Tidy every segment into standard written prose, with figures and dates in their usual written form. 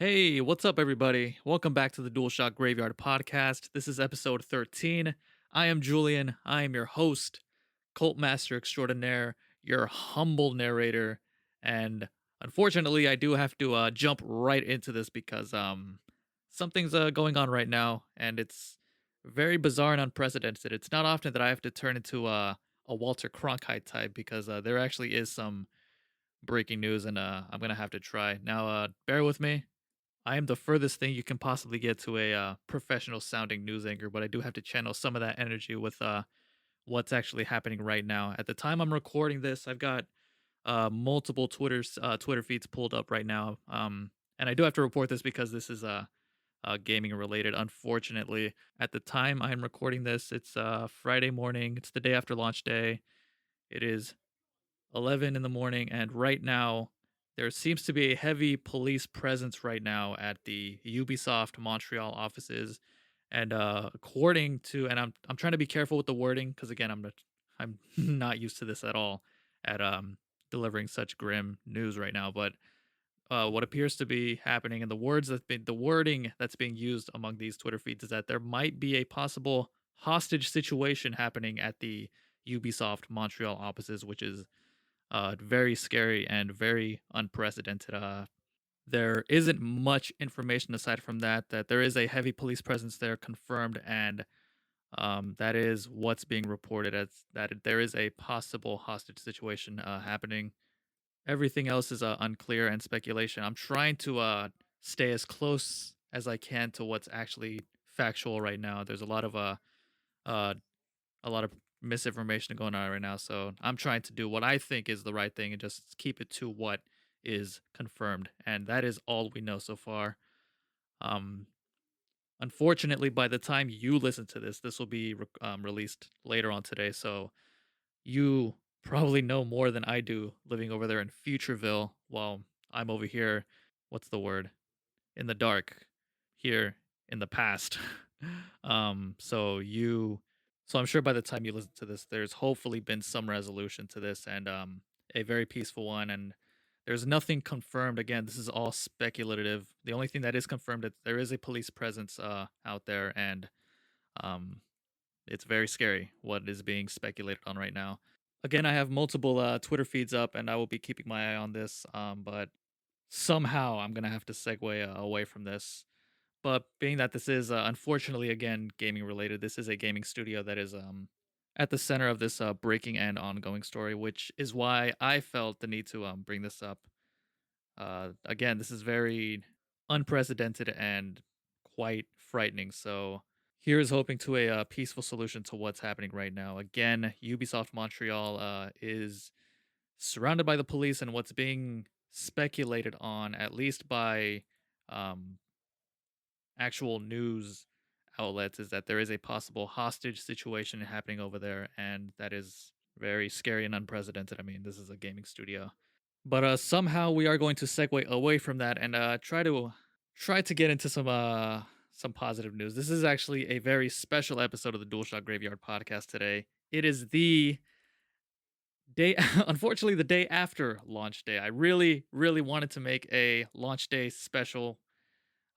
Hey, what's up, everybody? Welcome back to the DualShock Graveyard Podcast. This is episode 13. I am Julian. I am your host, Cult Master Extraordinaire, your humble narrator. And unfortunately, I do have to jump right into this because something's going on right now, and it's very bizarre and unprecedented. It's not often that I have to turn into a Walter Cronkite type because there actually is some breaking news, and I'm going to have to try. Now, bear with me. I am the furthest thing you can possibly get to a professional sounding news anchor, but I do have to channel some of that energy with what's actually happening right now. At the time I'm recording this, I've got multiple Twitter feeds pulled up right now, and I do have to report this because this is gaming related. Unfortunately, at the time I'm recording this, it's Friday morning. It's the day after launch day. It is 11 in the morning, and right now there seems to be a heavy police presence right now at the Ubisoft Montreal offices. And according to, and I'm trying to be careful with the wording because again I'm not used to this at all at delivering such grim news right now. But what appears to be happening, and the wording that's being used among these Twitter feeds is that there might be a possible hostage situation happening at the Ubisoft Montreal offices, which is very scary and very unprecedented. There isn't much information aside from that. That there is a heavy police presence there, confirmed, and that is what's being reported as that there is a possible hostage situation happening. Everything else is unclear and speculation. I'm trying to stay as close as I can to what's actually factual right now. There's uh, a lot of misinformation going on right now. So I'm trying to do what I think is the right thing and just keep it to what is confirmed. And that is all we know so far. Um, Unfortunately, by the time you listen to this, this will be released later on today. So you probably know more than I do living over there in Futureville while I'm over here. What's the word? In the dark here in the past. So I'm sure by the time you listen to this, there's hopefully been some resolution to this and a very peaceful one. And there's nothing confirmed. Again, this is all speculative. The only thing that is confirmed is there is a police presence out there, and um, it's very scary what is being speculated on right now. Again, I have multiple Twitter feeds up, and I will be keeping my eye on this. But somehow I'm gonna have to segue away from this. But being that this is unfortunately again gaming related, this is a gaming studio that is at the center of this breaking and ongoing story, which is why I felt the need to bring this up. Again, this is very unprecedented and quite frightening. So here is hoping to a peaceful solution to what's happening right now. Again, Ubisoft Montreal is surrounded by the police, and what's being speculated on, at least by um, actual news outlets, is that there is a possible hostage situation happening over there, and that is very scary and unprecedented. I mean, this is a gaming studio, but somehow we are going to segue away from that and try to get into some positive news. This is actually a very special episode of the DualShock Graveyard Podcast today. It is the day, unfortunately, the day after launch day. I really, really wanted to make a launch day special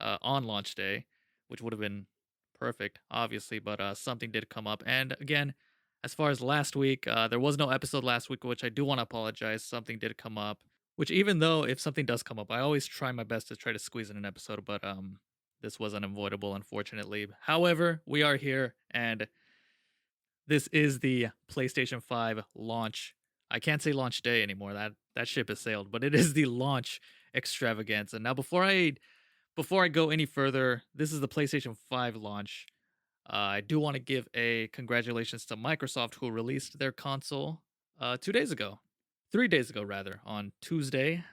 on launch day, which would have been perfect, obviously, but something did come up. And again, as far as last week, there was no episode last week, which I do want to apologize. Something did come up, which even though if something does come up, I always try my best to try to squeeze in an episode, but this was unavoidable, unfortunately. However, we are here, and this is the PlayStation 5 launch. I can't say launch day anymore. That ship has sailed, but it is the launch extravaganza. Now, before I go any further, this is the PlayStation 5 launch. I do want to give a congratulations to Microsoft, who released their console 2 days ago, 3 days ago rather, on Tuesday.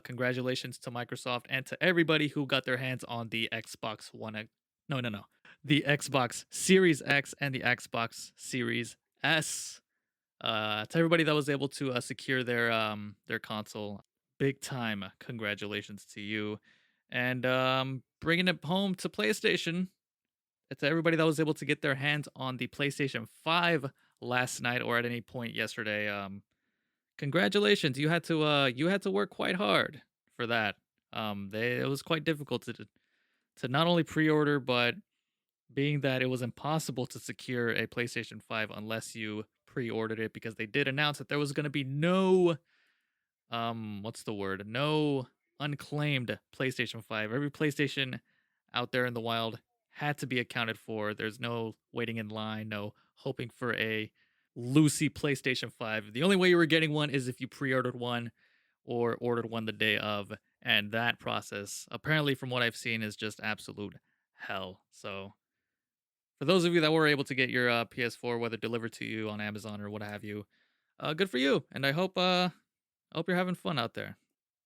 Congratulations to Microsoft and to everybody who got their hands on the Xbox One. No, no, no, the Xbox Series X and the Xbox Series S. To everybody that was able to secure their console, big time congratulations to you. And bringing it home to PlayStation, to everybody that was able to get their hands on the PlayStation 5 last night or at any point yesterday, congratulations. You had to work quite hard for that. It was quite difficult to not only pre-order, but being that it was impossible to secure a PlayStation 5 unless you pre-ordered it, because they did announce that there was going to be no what's the word? No unclaimed PlayStation 5. Every PlayStation out there in the wild had to be accounted for. There's no waiting in line, no hoping for a loosey PlayStation 5. The only way you were getting one is if you pre-ordered one or ordered one the day of, and that process, apparently from what I've seen, is just absolute hell. So, for those of you that were able to get your PS4, whether delivered to you on Amazon or what have you, good for you. And I hope you're having fun out there.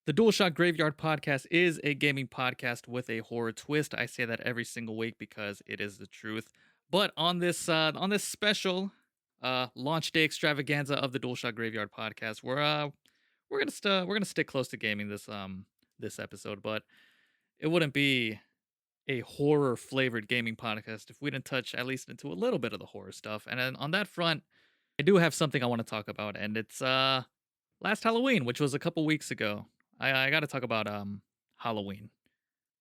The DualShock Graveyard Podcast is a gaming podcast with a horror twist. I say that every single week because it is the truth. But on this special launch day extravaganza of the DualShock Graveyard Podcast, we're gonna stick close to gaming this episode. But it wouldn't be a horror flavored gaming podcast if we didn't touch at least into a little bit of the horror stuff. And then on that front, I do have something I want to talk about, and it's last Halloween, which was a couple weeks ago. I got to talk about Halloween.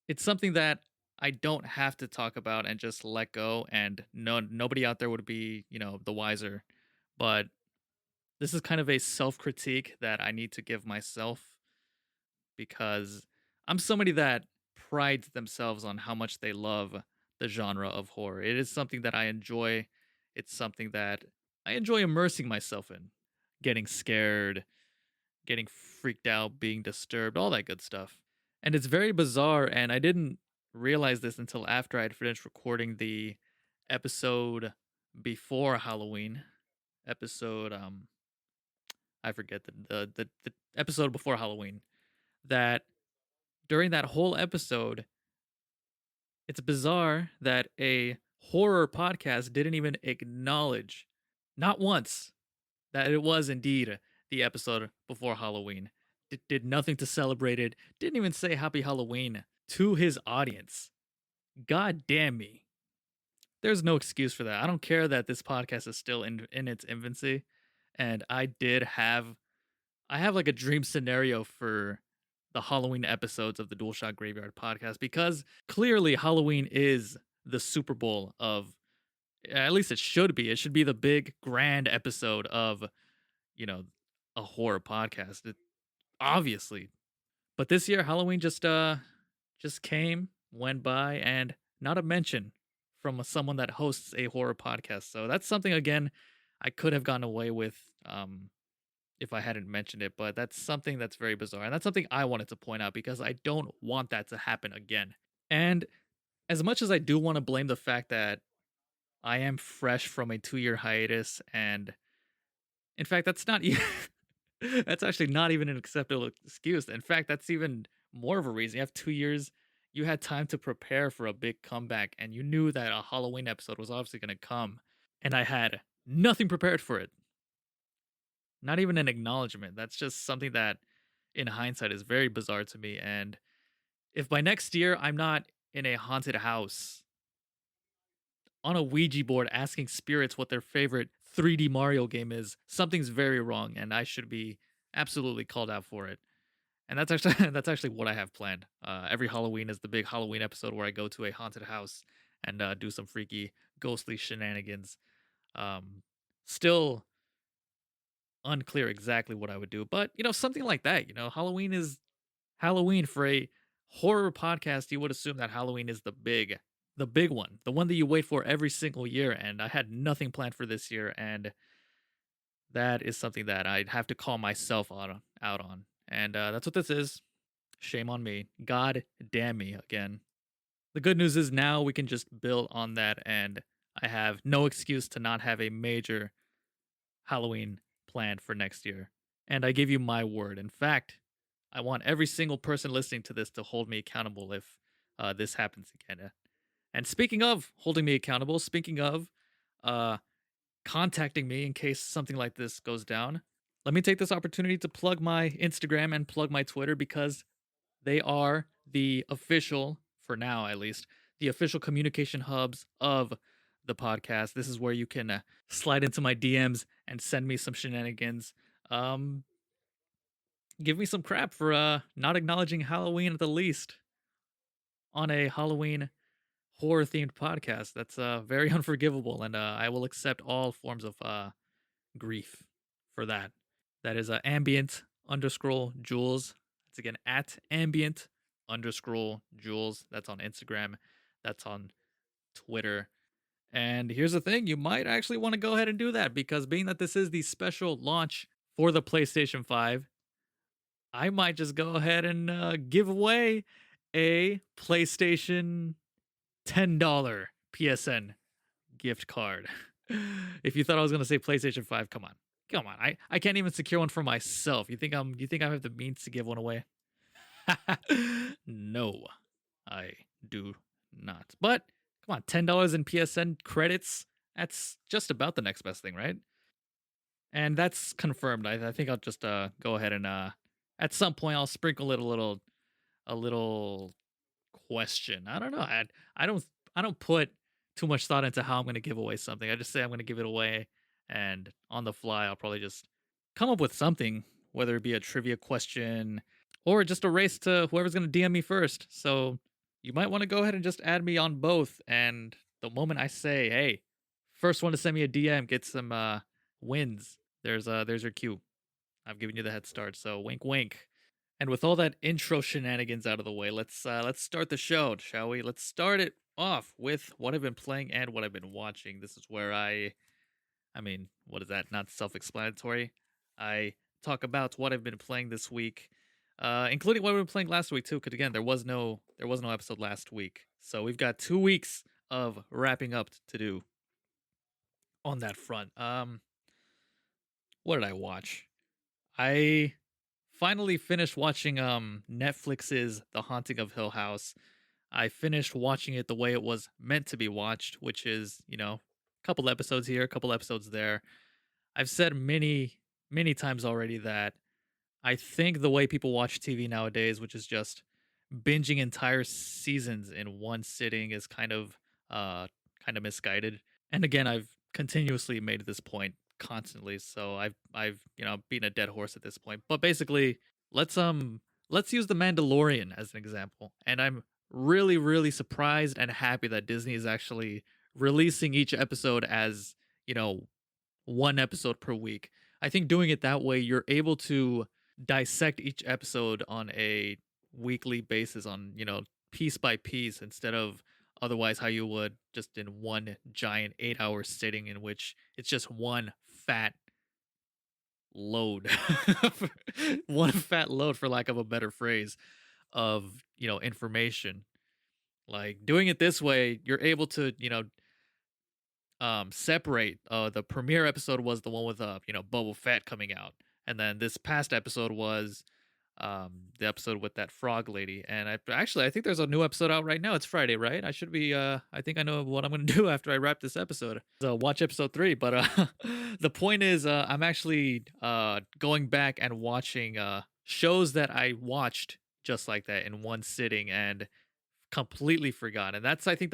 It's something that I don't have to talk about and just let go, and nobody out there would be, the wiser. But this is kind of a self-critique that I need to give myself, because I'm somebody that prides themselves on how much they love the genre of horror. It is something that I enjoy. It's something that I enjoy immersing myself in, getting scared, getting freaked out, being disturbed, all that good stuff. And it's very bizarre, and I didn't realize this until after I'd finished recording the episode before Halloween. Episode I forget the episode before Halloween. That during that whole episode, it's bizarre that a horror podcast didn't even acknowledge, not once, that it was indeed the episode before Halloween. Did nothing to celebrate it, didn't even say Happy Halloween to his audience. God damn me. There's no excuse for that. I don't care that this podcast is still in its infancy. And I have like a dream scenario for the Halloween episodes of the DualShock Graveyard Podcast, because clearly Halloween is the Super Bowl of, at least it should be. It should be the big grand episode of, you know, a horror podcast. Obviously. But this year Halloween just came, went by, and not a mention from someone that hosts a horror podcast. So that's something, again, I could have gotten away with if I hadn't mentioned it, but that's something that's very bizarre. And that's something I wanted to point out, because I don't want that to happen again. And as much as I do want to blame the fact that I am fresh from a 2-year hiatus, and in fact, that's not even, that's actually not even an acceptable excuse. In fact, that's even more of a reason. You have 2 years, you had time to prepare for a big comeback, and you knew that a Halloween episode was obviously going to come, and I had nothing prepared for it. Not even an acknowledgement. That's just something that, in hindsight, is very bizarre to me. And if by next year I'm not in a haunted house on a Ouija board asking spirits what their favorite 3D Mario game is, something's very wrong, and I should be absolutely called out for it. And that's actually that's actually what I have planned. Every Halloween is the big Halloween episode where I go to a haunted house and do some freaky, ghostly shenanigans. Still unclear exactly what I would do, but something like that. Halloween is Halloween. For a horror podcast, you would assume that Halloween is the big one, the one that you wait for every single year. And I had nothing planned for this year, and that is something that I'd have to call myself out on. And that's what this is. Shame on me. God damn me again. The good news is now we can just build on that, and I have no excuse to not have a major Halloween planned for next year. And I give you my word. In fact, I want every single person listening to this to hold me accountable if this happens again. And speaking of holding me accountable, speaking of contacting me in case something like this goes down, let me take this opportunity to plug my Instagram and plug my Twitter, because they are the official, for now at least, the official communication hubs of the podcast. This is where you can slide into my DMs and send me some shenanigans. give me some crap for not acknowledging Halloween at the least on a Halloween horror themed podcast. That's very unforgivable, and I will accept all forms of grief for that. That is ambient underscore Jules. That's again at ambient underscore Jules. That's on Instagram. That's on Twitter. And here's the thing, you might actually want to go ahead and do that because being that this is the special launch for the PlayStation 5, I might just go ahead and give away a PlayStation $10 PSN gift card. If you thought I was gonna say PlayStation 5, come on. Come on. I can't even secure one for myself. You think I have the means to give one away? No, I do not. But come on, $10 in PSN credits. That's just about the next best thing, right? And that's confirmed. I think I'll just go ahead and at some point I'll sprinkle it a little question. I don't know. I don't put too much thought into how I'm going to give away something. I just say I'm going to give it away, and on the fly I'll probably just come up with something, whether it be a trivia question or just a race to whoever's going to DM me first. So you might want to go ahead and just add me on both, and the moment I say, "Hey, first one to send me a DM gets some wins," there's your cue. I've given you the head start, so wink wink. And with all that intro shenanigans out of the way, let's start the show, shall we? Let's start it off with what I've been playing and what I've been watching. This is where I mean, what is that? Not self-explanatory. I talk about what I've been playing this week, including what I've been playing last week too. Because again, there was no episode last week, so we've got 2 weeks of wrapping up to do on that front. What did I watch? I finally finished watching Netflix's The Haunting of Hill House. I finished watching it the way it was meant to be watched, which is, a couple episodes here, a couple episodes there. I've said many times already that I think the way people watch TV nowadays, which is just binging entire seasons in one sitting, is kind of misguided. And again, I've continuously made this point constantly, so I've beaten a dead horse at this point. But basically, let's use The Mandalorian as an example. And I'm really surprised and happy that Disney is actually releasing each episode as, one episode per week. I think doing it that way, you're able to dissect each episode on a weekly basis, on, piece by piece, instead of otherwise how you would just in one giant 8 hour sitting in which it's just one fat load. One fat load, for lack of a better phrase, of, information. Like doing it this way, you're able to, separate. The premiere episode was the one with Boba Fett coming out, and then this past episode was the episode with that frog lady. And I think there's a new episode out right now. It's Friday, right? I should be I think I know what I'm gonna do after I wrap this episode. So watch episode 3. But the point is, I'm actually going back and watching shows that I watched just like that in one sitting and completely forgot. And that's, I think,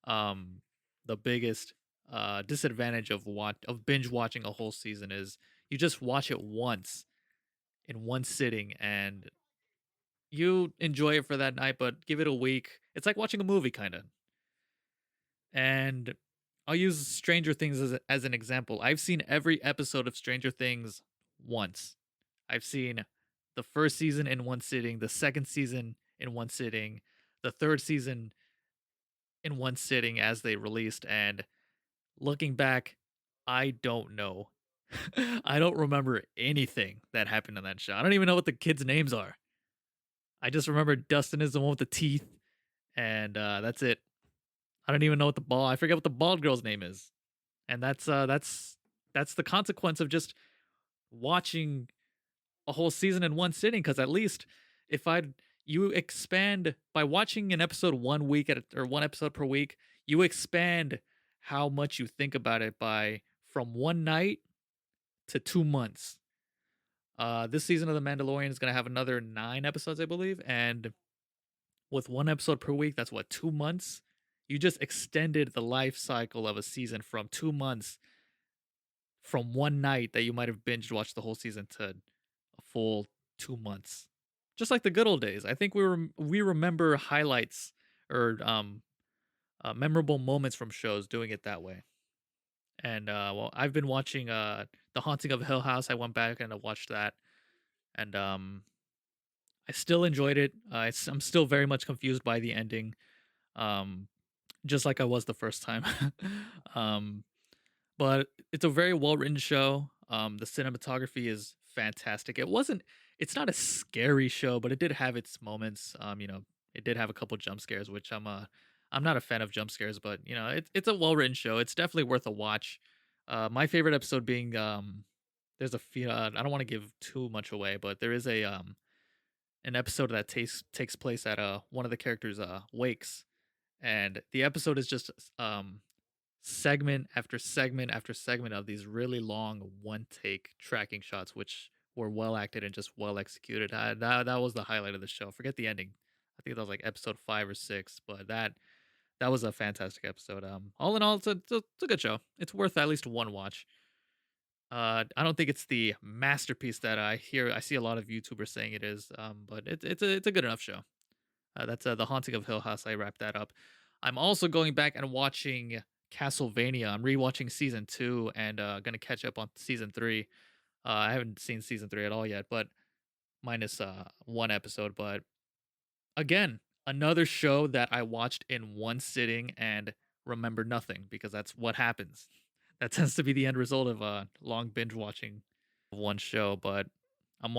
um the biggest disadvantage of binge watching a whole season is you just watch it once in one sitting and you enjoy it for that night, but give it a week. It's like watching a movie, kind of. And I'll use Stranger Things as an example. I've seen every episode of Stranger Things once. I've seen the first season in one sitting, the second season in one sitting, the third season in one sitting as they released. And looking back, I don't know. I don't remember anything that happened in that show. I don't even know what the kids' names are. I just remember Dustin is the one with the teeth, and that's it. I don't even know what I forget what the bald girl's name is. And that's the consequence of just watching a whole season in one sitting. Because at least if you expand by watching an episode 1 week or one episode per week, you expand how much you think about it from one night to 2 months. This season of The Mandalorian is going to have another 9 episodes, I believe. And with one episode per week, that's what, 2 months? You just extended the life cycle of a season from 2 months from one night that you might have binge watched the whole season to a full 2 months, just like the good old days. I think we remember highlights or memorable moments from shows doing it that way. And well, I've been watching The Haunting of Hill House. I went back and I watched that, and I still enjoyed it. I'm still very much confused by the ending, um, just like I was the first time. um, but it's a very well written show. The cinematography is fantastic. It's not a scary show, but it did have its moments. It did have a couple jump scares, which I'm not a fan of jump scares, but it's a well written show. It's definitely worth a watch. My favorite episode being there's a few. I don't want to give too much away, but there is a an episode that takes place at one of the characters' wakes, and the episode is just segment after segment after segment of these really long one take tracking shots, which were well acted and just well executed. That was the highlight of the show. Forget the ending. I think that was like episode 5 or 6, but that was a fantastic episode. All in all, it's a good show. It's worth at least one watch. I don't think it's the masterpiece that I see a lot of YouTubers saying it is. But it's a good enough show. That's The Haunting of Hill House. I wrapped that up. I'm also going back and watching Castlevania. I'm rewatching season 2 and gonna catch up on season 3. I haven't seen season 3 at all yet, but minus one episode. But again, another show that I watched in one sitting and remember nothing because that's what happens. That tends to be the end result of long binge watching one show. But I'm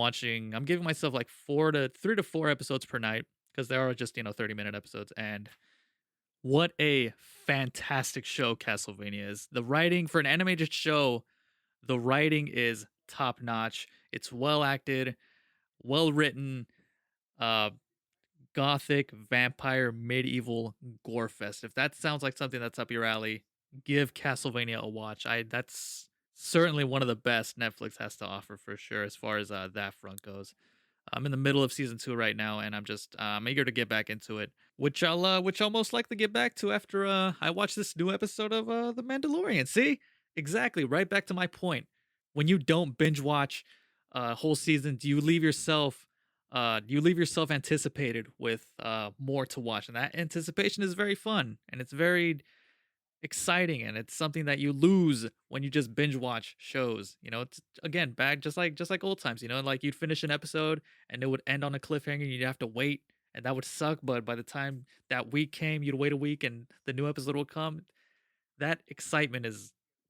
giving myself like 3 to 4 episodes per night because there are just 30-minute episodes. And what a fantastic show Castlevania is. The writing for an animated show, the writing is top notch. It's well acted, well written, uh gothic, vampire, medieval gore fest. If that sounds like something that's up your alley, give Castlevania a watch. I That's certainly one of the best Netflix has to offer for sure as far as that front goes. I'm in the middle of season 2 right now, and I'm eager to get back into it, which I'll most likely get back to after I watch this new episode of The Mandalorian. See, exactly, right back to my point. When you don't binge watch whole season, do you leave yourself anticipated with more to watch, and that anticipation is very fun and it's very exciting, and it's something that you lose when you just binge watch shows. It's again back just like old times. Like you'd finish an episode and it would end on a cliffhanger. And you'd have to wait, and that would suck. But by the time that week came, you'd wait a week, and the new episode will come. That excitement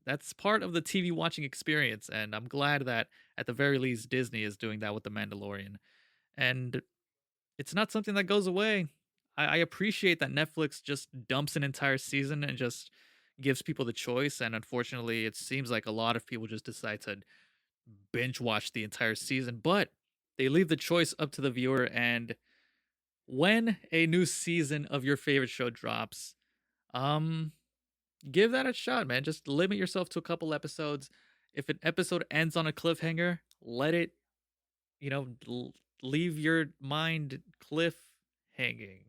that's part of the TV watching experience, and I'm glad that at the very least Disney is doing that with The Mandalorian. And it's not something that goes away. I appreciate that Netflix just dumps an entire season and just gives people the choice. And unfortunately, it seems like a lot of people just decide to binge watch the entire season, but they leave the choice up to the viewer. And when a new season of your favorite show drops, um, give that a shot, man. Just limit yourself to a couple episodes. If an episode ends on a cliffhanger, let it, you know, l- leave your mind cliff hanging.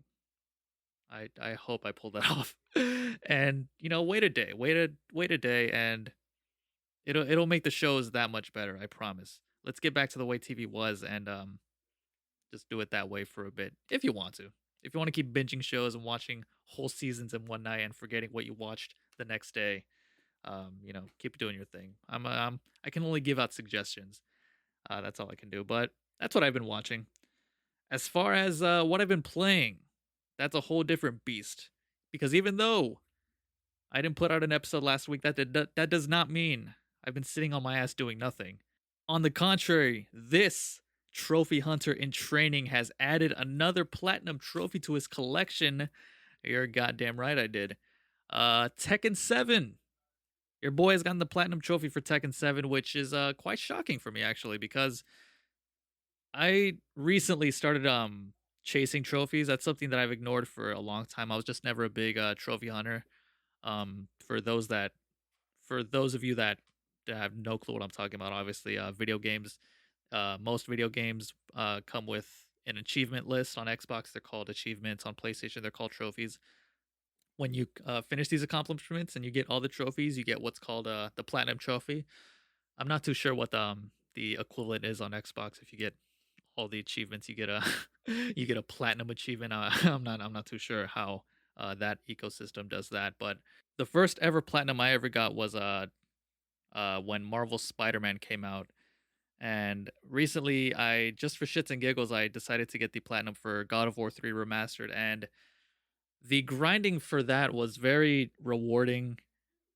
I hope I pulled that off. And wait a day, wait a day, and it'll make the shows that much better. I promise. Let's get back to the way TV was, and just do it that way for a bit if you want to. If you want to keep binging shows and watching whole seasons in one night and forgetting what you watched the next day, keep doing your thing. I can only give out suggestions. That's all I can do. But that's what I've been watching. As far as what I've been playing, that's a whole different beast. Because even though I didn't put out an episode last week, that does not mean I've been sitting on my ass doing nothing. On the contrary, this trophy hunter in training has added another platinum trophy to his collection. You're goddamn right I did. Tekken 7. Your boy has gotten the platinum trophy for Tekken 7, which is quite shocking for me actually, because I recently started chasing trophies. That's something that I've ignored for a long time. I was just never a big trophy hunter. Um, for those that for those of you that have no clue what I'm talking about, obviously, video games. Most video games come with an achievement list. On Xbox, they're called achievements. On PlayStation, they're called trophies. When you finish these accomplishments and you get all the trophies, you get what's called the platinum trophy. I'm not too sure what the equivalent is on Xbox. If you get all the achievements, you get a you get a platinum achievement. I'm not too sure how that ecosystem does that, but the first ever platinum I ever got was when Marvel Spider-Man came out. And recently, I just for shits and giggles, I decided to get the platinum for God of War 3 Remastered, and the grinding for that was very rewarding.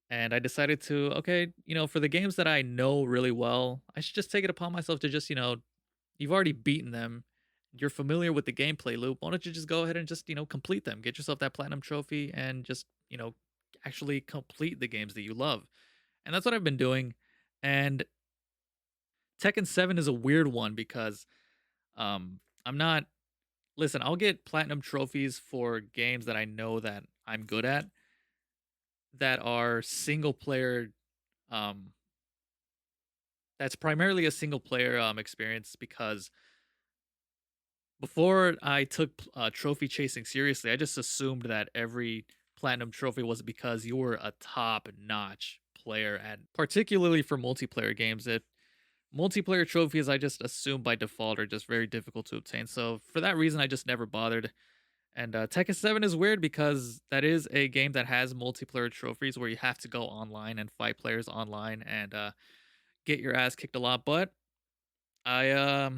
And I decided to, okay, for the games that I know really well, I should just take it upon myself to just, you've already beaten them. You're familiar with the gameplay loop. Why don't you just go ahead and just, complete them? Get yourself that platinum trophy and just, actually complete the games that you love. And that's what I've been doing. And Tekken 7 is a weird one because I'm not listen, I'll get platinum trophies for games that I know that I'm good at that are single player um that's primarily a single player experience because before I took trophy chasing seriously, I just assumed that every platinum trophy was because you were a top notch player at particularly for multiplayer games. It multiplayer trophies I just assume by default are just very difficult to obtain. So for that reason, I just never bothered. And Tekken 7 is weird because that is a game that has multiplayer trophies where you have to go online and fight players online and get your ass kicked a lot. But I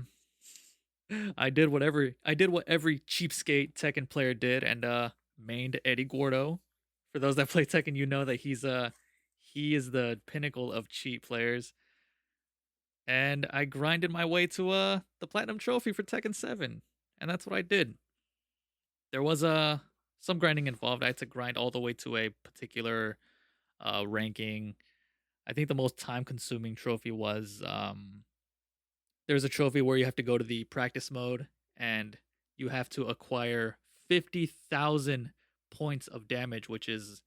I did what every cheapskate Tekken player did and mained Eddie Gordo. For those that play Tekken, you know that he is the pinnacle of cheat players. And I grinded my way to the platinum trophy for Tekken 7. And that's what I did. There was some grinding involved. I had to grind all the way to a particular ranking. I think the most time consuming trophy was there's a trophy where you have to go to the practice mode and you have to acquire 50,000 points of damage, which is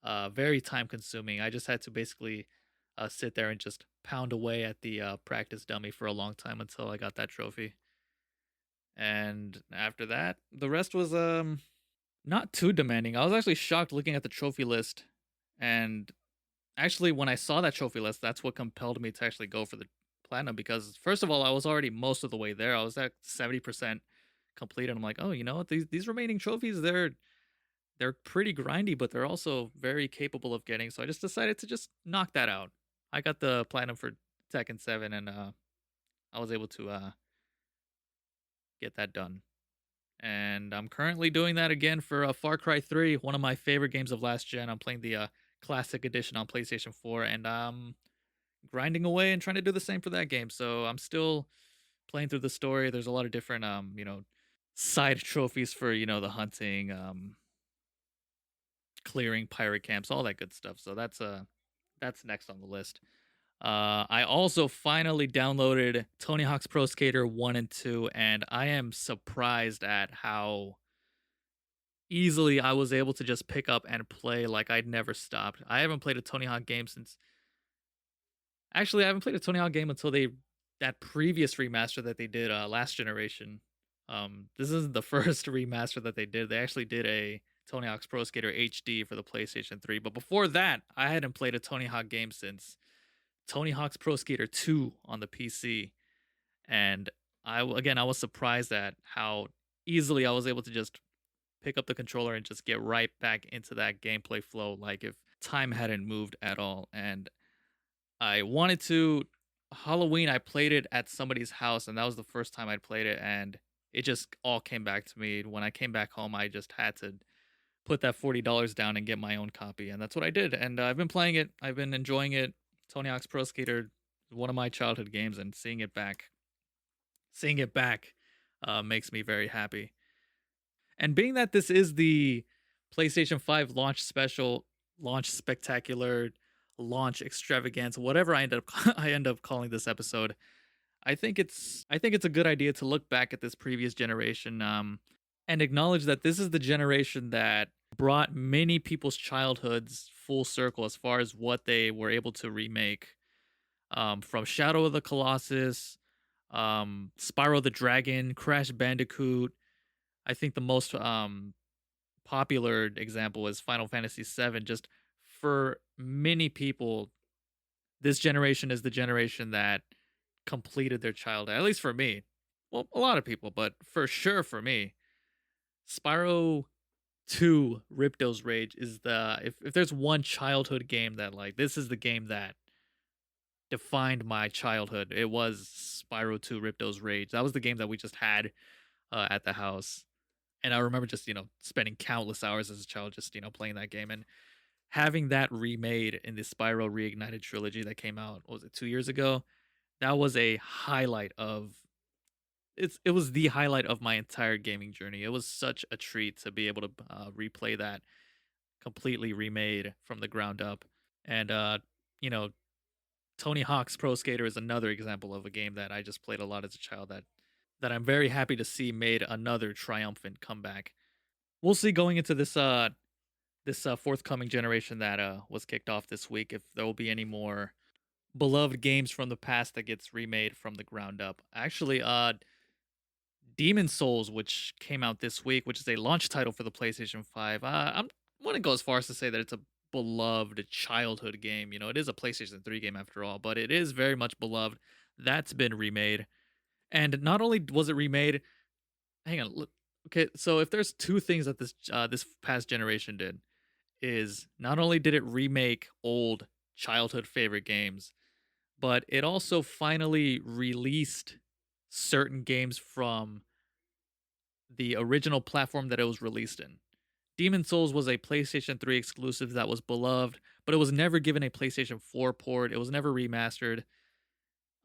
very time consuming. I just had to basically sit there and just pound away at the practice dummy for a long time until I got that trophy. And after that, the rest was not too demanding. I was actually shocked looking at the trophy list, and actually when I saw that trophy list, that's what compelled me to actually go for the platinum because first of all, I was already most of the way there. I was at 70% complete, and I'm like, oh, you know what? These remaining trophies, they're pretty grindy, but they're also very capable of getting. So I just decided to just knock that out. I got the platinum for Tekken 7, and I was able to get that done. And I'm currently doing that again for Far Cry 3, one of my favorite games of last gen. I'm playing the classic edition on PlayStation 4, and I'm grinding away and trying to do the same for that game. So I'm still playing through the story. There's a lot of different side trophies for the hunting, clearing pirate camps, all that good stuff. So that's next on the list. I also finally downloaded Tony Hawk's Pro Skater 1 and 2, and I am surprised at how easily I was able to just pick up and play like I'd never stopped. I haven't played a Tony Hawk game since. Actually, I haven't played a Tony Hawk game until that previous remaster that they did last generation. This isn't the first remaster that they did. They actually did a Tony Hawk's Pro Skater HD for the PlayStation 3. But before that, I hadn't played a Tony Hawk game since Tony Hawk's Pro Skater 2 on the PC. And I was surprised at how easily I was able to just pick up the controller and just get right back into that gameplay flow like if time hadn't moved at all. And I wanted to Halloween I played it at somebody's house and that was the first time I'd played it and it just all came back to me. When I came back home, I just had to put that $40 down and get my own copy and that's what I did. And I've been playing it. I've been enjoying it. Tony Hawk's Pro Skater, one of my childhood games, and seeing it back makes me very happy. And being that this is the PlayStation 5 launch special, launch spectacular, launch extravaganza, whatever I end up calling this episode, I think it's a good idea to look back at this previous generation and acknowledge that this is the generation that brought many people's childhoods full circle as far as what they were able to remake. From Shadow of the Colossus, Spyro the Dragon, Crash Bandicoot. I think the most popular example is Final Fantasy VII. Just for many people, this generation is the generation that completed their childhood. At least for me. Well, a lot of people, but for sure for me, Spyro 2 Ripto's Rage is if there's one childhood game that like this is the game that defined my childhood. It was Spyro 2 Ripto's Rage. That was the game that we just had at the house. And I remember just, spending countless hours as a child just, playing that game and having that remade in the Spyro Reignited trilogy that came out, what was it, 2 years ago? That was a highlight of it was the highlight of my entire gaming journey. It was such a treat to be able to replay that completely remade from the ground up. And you know, Tony Hawk's Pro Skater is another example of a game that I just played a lot as a child that I'm very happy to see made another triumphant comeback. We'll see going into this forthcoming generation that was kicked off this week if there will be any more beloved games from the past that gets remade from the ground up. Actually, Demon Souls, which came out this week, which is a launch title for the PlayStation 5. I wouldn't go as far as to say that it's a beloved childhood game. It is a PlayStation 3 game after all, but it is very much beloved. That's been remade. And not only was it remade, hang on, okay, so if there's two things that this past generation did, is not only did it remake old childhood favorite games, but it also finally released certain games from the original platform that it was released in. Demon Souls was a PlayStation 3 exclusive that was beloved, but it was never given a PlayStation 4 port. It was never remastered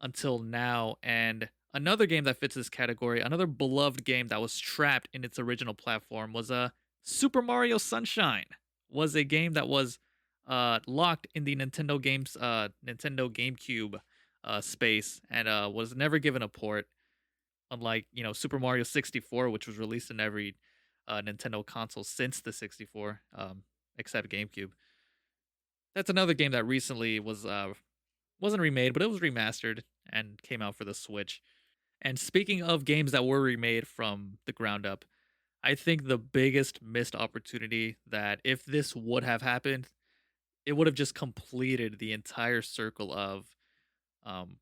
until now. And another game that fits this category, another beloved game that was trapped in its original platform, was Super Mario Sunshine. Was a game that was locked in the Nintendo GameCube space and was never given a port. Unlike Super Mario 64, which was released in every Nintendo console since the 64, except GameCube. That's another game that recently wasn't remade, but it was remastered and came out for the Switch. And speaking of games that were remade from the ground up, I think the biggest missed opportunity that if this would have happened, it would have just completed the entire circle of um,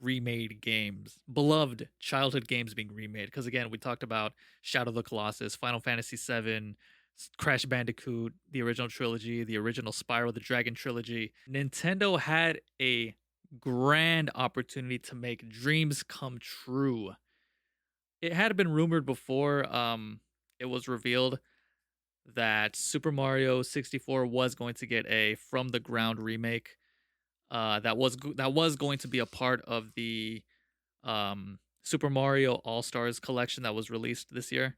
remade games, beloved childhood games being remade. Because again, we talked about Shadow of the Colossus, Final Fantasy VII, Crash Bandicoot, the original trilogy, the original Spyro the Dragon trilogy. Nintendo had a grand opportunity to make dreams come true. It had been rumored before it was revealed that Super Mario 64 was going to get a from the ground remake. That was going to be a part of the Super Mario All Stars collection that was released this year.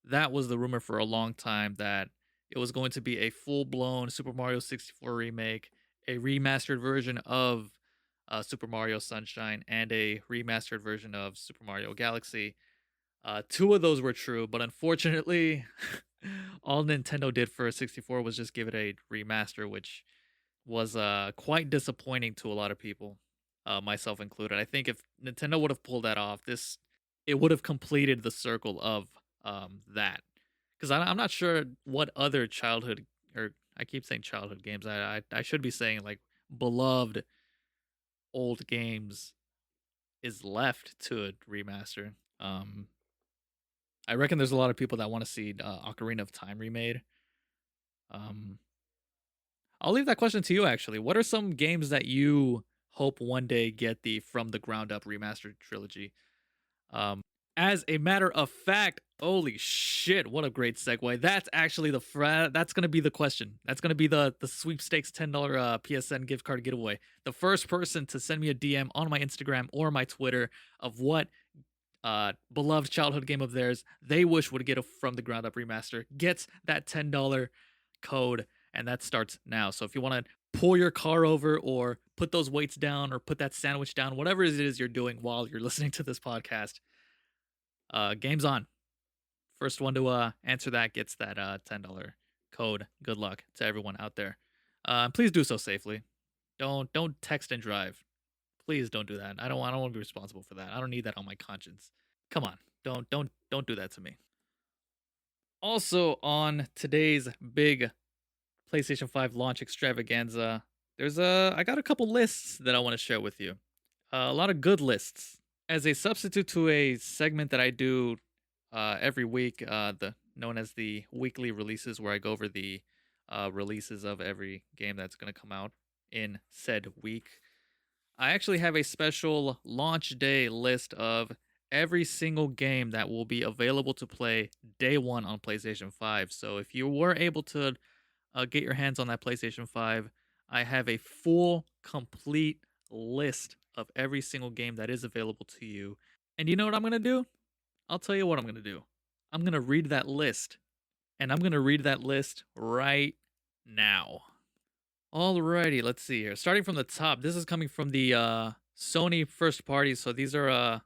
That was the rumor for a long time that it was going to be a full blown Super Mario 64 remake, a remastered version of Super Mario Sunshine, and a remastered version of Super Mario Galaxy. Two of those were true, but unfortunately, all Nintendo did for 64 was just give it a remaster, which was quite disappointing to a lot of people, myself included. I think if Nintendo would have pulled that off, it would have completed the circle of that. Because I'm not sure what other childhood, or I keep saying childhood games. I should be saying like beloved old games is left to remaster. I reckon there's a lot of people that want to see Ocarina of Time remade. Um, I'll leave that question to you. Actually, what are some games that you hope one day get the from the ground up remastered trilogy? As a matter of fact, holy shit, what a great segue. That's actually that's gonna be the question. That's gonna be the sweepstakes $10 PSN gift card giveaway. The first person to send me a DM on my Instagram or my Twitter of what beloved childhood game of theirs they wish would get a from the ground up remaster gets that $10 code, and that starts now. So if you want to pull your car over or put those weights down or put that sandwich down, whatever it is you're doing while you're listening to this podcast, game's on. First one to answer that gets that $10 code. Good luck to everyone out there. Please do so safely. Don't text and drive. Please don't do that. I don't want to be responsible for that. I don't need that on my conscience. Come on. Don't do that to me. Also on today's big PlayStation 5 launch extravaganza, I got a couple lists that I want to share with you. A lot of good lists. As a substitute to a segment that I do every week, the known as the weekly releases, where I go over the releases of every game that's going to come out in said week. I actually have a special launch day list of every single game that will be available to play day one on PlayStation 5. So if you were able to get your hands on that PlayStation 5, I have a full, complete list of every single game that is available to you. And you know what I'm going to do? I'll tell you what I'm going to do. I'm going to read that list. And I'm going to read that list right now. Alrighty, let's see here. Starting from the top, this is coming from the Sony first party. So these are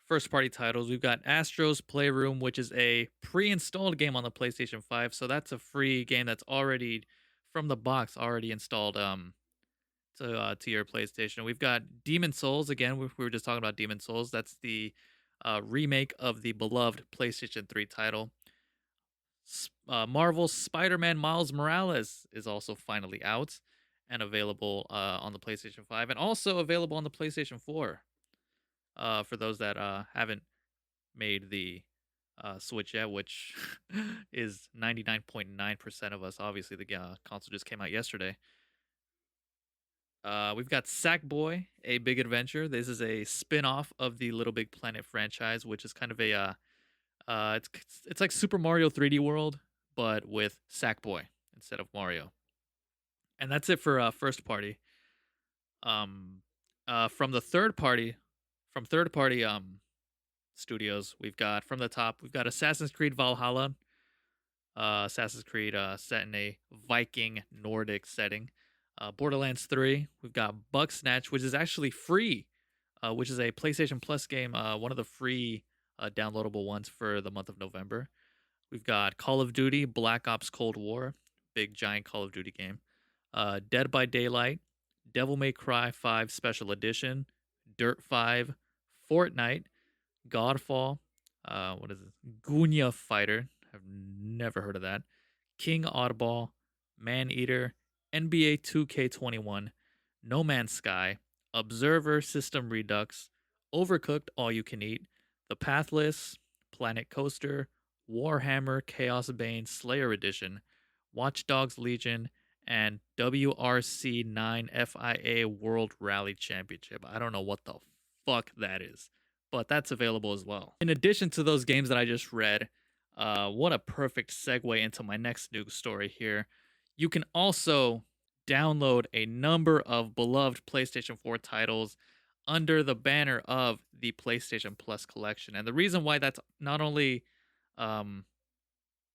first party titles. We've got Astro's Playroom, which is a pre-installed game on the PlayStation 5. So that's a free game that's already from the box, already installed to your PlayStation. We've got Demon Souls again. We were just talking about Demon Souls. That's the remake of the beloved PlayStation 3 title. Marvel's Spider-Man Miles Morales is also finally out and available on the PlayStation 5 and also available on the PlayStation 4 for those that haven't made the Switch yet, which is 99.9% of us. Obviously, the console just came out yesterday. We've got Sackboy, A Big Adventure. This is a spin-off of the Little Big Planet franchise, which is kind of a it's like Super Mario 3D World, but with Sackboy instead of Mario. And that's it for first party. From the third party studios, we've got from the top, we've got Assassin's Creed Valhalla. Assassin's Creed set in a Viking Nordic setting. Borderlands 3, we've got Bugsnatch, which is actually free, which is a PlayStation Plus game, one of the free downloadable ones for the month of November. We've got Call of Duty Black Ops Cold War, big giant Call of Duty game. Dead by Daylight, Devil May Cry 5 Special Edition, Dirt 5, Fortnite, Godfall, what is it? Gunya Fighter, I've never heard of that. King Oddball, Maneater, NBA 2K21, No Man's Sky, Observer System Redux, Overcooked All You Can Eat, The Pathless, Planet Coaster, Warhammer Chaos Bane Slayer Edition, Watch Dogs Legion, and WRC 9 FIA World Rally Championship. I don't know what the fuck that is, but that's available as well. In addition to those games that I just read, what a perfect segue into my next news story here. You can also download a number of beloved PlayStation 4 titles under the banner of the PlayStation Plus collection. And the reason why that's not only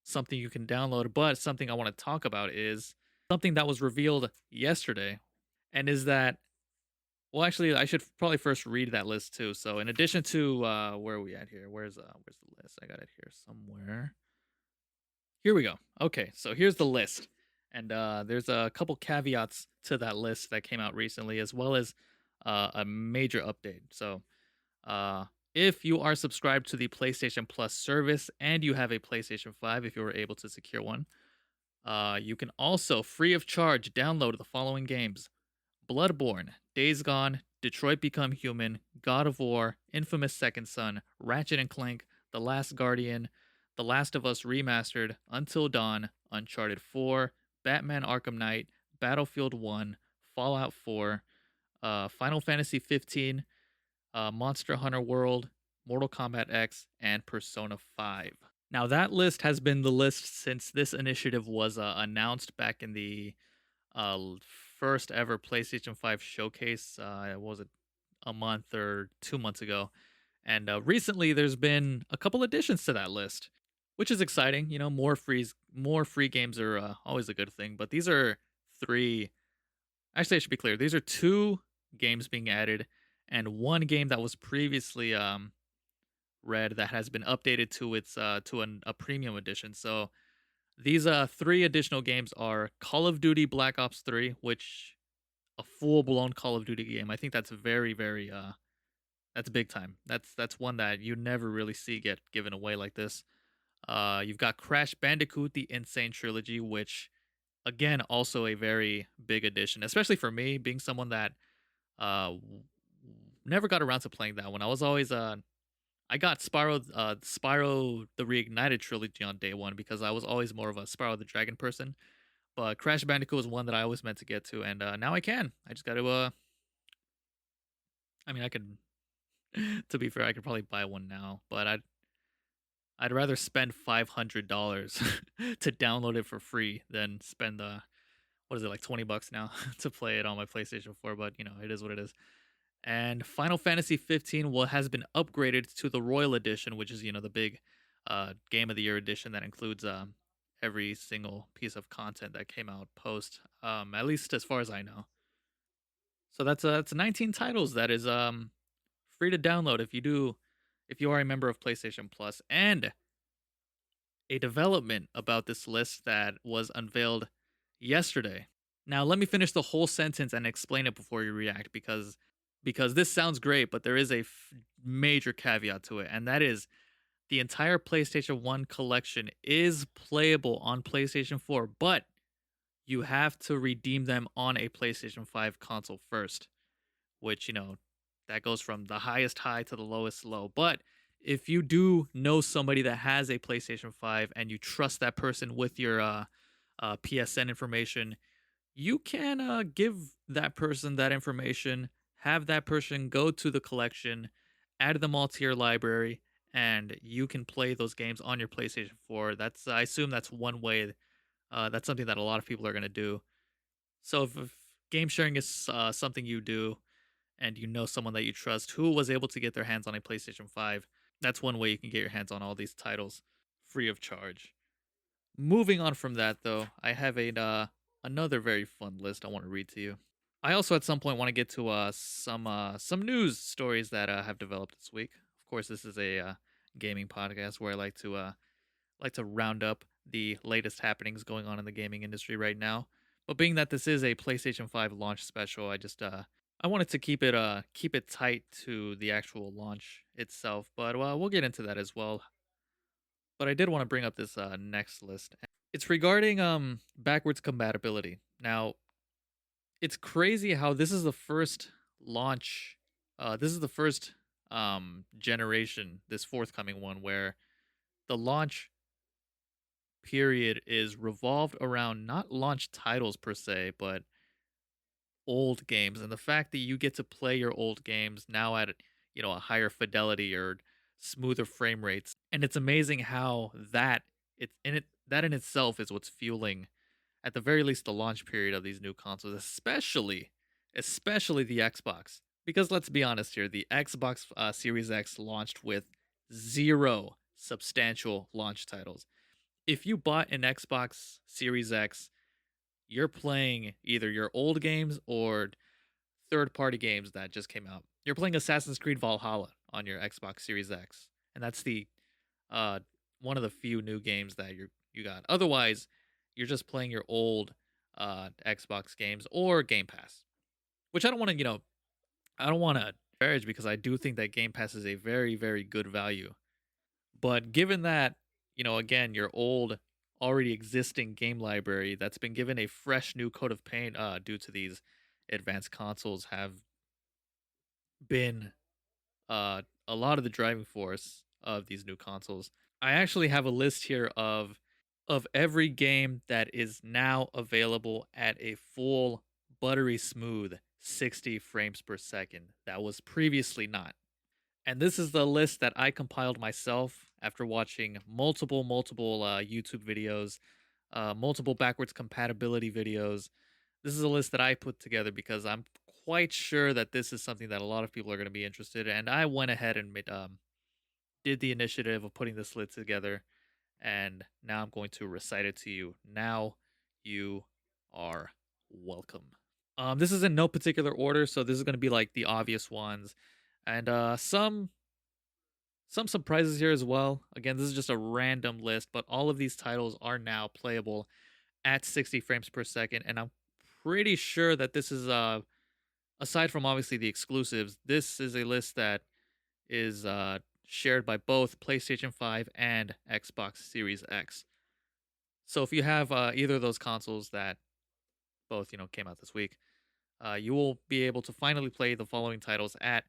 something you can download, but something I want to talk about is something that was revealed yesterday. And is that, well, actually, I should probably first read that list too. So, in addition to where are we at here? Where's the list? I got it here somewhere. Here we go. Okay, so here's the list, and there's a couple caveats to that list that came out recently, as well as a major update. So, if you are subscribed to the PlayStation Plus service and you have a PlayStation 5, if you were able to secure one, you can also free of charge download the following games: Bloodborne, Days Gone, Detroit Become Human, God of War, Infamous Second Son, Ratchet and Clank, The Last Guardian, The Last of Us Remastered, Until Dawn, Uncharted 4, Batman Arkham Knight, Battlefield 1, Fallout 4, Final Fantasy 15, Monster Hunter World, Mortal Kombat X, and Persona 5. Now, that list has been the list since this initiative was announced back in the uh, first ever PlayStation 5 showcase. Was it a month or 2 months ago? And recently, there's been a couple additions to that list, which is exciting. You know, more free games are always a good thing. But these are three. Actually, I should be clear. These are two games being added, and one game that was previously read that has been updated to its a premium edition. So these three additional games are Call of Duty Black Ops 3, which a full-blown Call of Duty game. I think that's very that's big time. That's one that you never really see get given away like this. You've got Crash Bandicoot: The Insane Trilogy, which Again, also a very big addition, especially for me, being someone that never got around to playing that one. I was always I got Spyro the Reignited trilogy on day one because I was always more of a Spyro the Dragon person. But Crash Bandicoot was one that I always meant to get to, and now I can. I just got to. I mean, I could. To be fair, I could probably buy one now, but I'd rather spend $500 to download it for free than spend the what is it, like $20 now to play it on my PlayStation 4. But it is what it is. And Final Fantasy 15 has been upgraded to the Royal Edition, which is the big Game of the Year edition that includes every single piece of content that came out post, at least as far as I know. So that's 19 titles that is free to download if you are a member of PlayStation Plus. And a development about this list that was unveiled yesterday. Now, let me finish the whole sentence and explain it before you react because this sounds great, but there is a major caveat to it, and that is the entire PlayStation 1 collection is playable on PlayStation 4, but you have to redeem them on a PlayStation 5 console first, which, that goes from the highest high to the lowest low. But if you do know somebody that has a PlayStation 5 and you trust that person with your PSN information, you can give that person that information, have that person go to the collection, add them all to your library, and you can play those games on your PlayStation 4. I assume that's one way. That's something that a lot of people are going to do. So if game sharing is something you do, and you know someone that you trust who was able to get their hands on a PlayStation 5, that's one way you can get your hands on all these titles free of charge. Moving on from that, though, I have another very fun list I want to read to you. I also at some point want to get to some news stories that have developed this week. Of course, this is a gaming podcast where I like to round up the latest happenings going on in the gaming industry right now. But being that this is a PlayStation 5 launch special, I wanted to keep it tight to the actual launch itself. But we'll get into that as well. But I did want to bring up this next list. It's regarding backwards compatibility. Now, it's crazy how this is the first launch. This is the first generation, this forthcoming one, where the launch period is revolved around not launch titles per se, but old games, and the fact that you get to play your old games now at a higher fidelity or smoother frame rates. And it's amazing how that in itself is what's fueling, at the very least, the launch period of these new consoles, especially the Xbox. Because let's be honest here, the Xbox Series X launched with zero substantial launch titles. If you bought an Xbox Series X, you're playing either your old games or third-party games that just came out. You're playing Assassin's Creed Valhalla on your Xbox Series X, and that's the one of the few new games that you got. Otherwise, you're just playing your old Xbox games or Game Pass, which I don't want to I don't want to disparage because I do think that Game Pass is a very very good value. But given that again, your old already existing game library that's been given a fresh new coat of paint due to these advanced consoles have been a lot of the driving force of these new consoles. I actually have a list here of every game that is now available at a full buttery smooth 60 frames per second that was previously not. And this is the list that I compiled myself after watching multiple YouTube videos, multiple backwards compatibility videos. This is a list that I put together because I'm quite sure that this is something that a lot of people are going to be interested in. And I went ahead and did the initiative of putting this list together, and now I'm going to recite it to you. Now you are welcome. This is in no particular order, so this is going to be like the obvious ones, and some surprises here as well. Again, this is just a random list, but all of these titles are now playable at 60 frames per second, and I'm pretty sure that this is aside from obviously the exclusives, this is a list that is shared by both PlayStation 5 and Xbox Series X. So if you have either of those consoles that both came out this week, you will be able to finally play the following titles at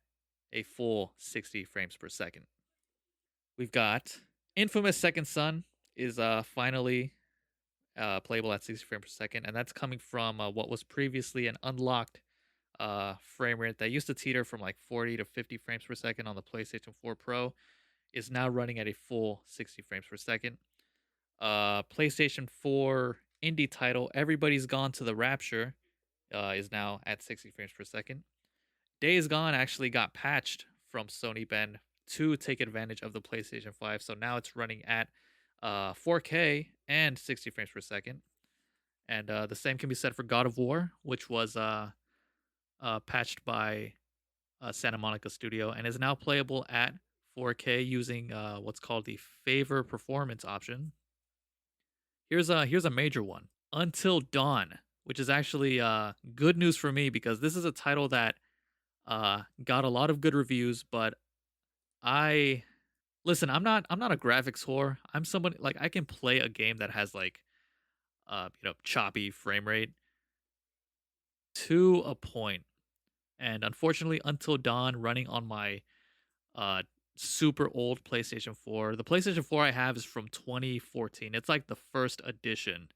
a full 60 frames per second. We've got Infamous Second Son is finally playable at 60 frames per second, and that's coming from what was previously an unlocked frame rate that used to teeter from like 40 to 50 frames per second on the PlayStation 4 Pro, is now running at a full 60 frames per second. PlayStation 4 indie title Everybody's Gone to the Rapture is now at 60 frames per second. Days Gone actually got patched from Sony Ben to take advantage of the PlayStation 5, so now it's running at 4K and 60 frames per second. And the same can be said for God of War, which was patched by Santa Monica Studio and is now playable at 4K using what's called the Favor Performance option. Here's a major one, Until Dawn, which is actually good news for me because this is a title that got a lot of good reviews, but I listen. I'm not a graphics whore. I'm somebody like I can play a game that has like choppy frame rate to a point, and unfortunately, Until Dawn running on my uh super old PlayStation 4. The PlayStation 4 I have is from 2014. It's like the first edition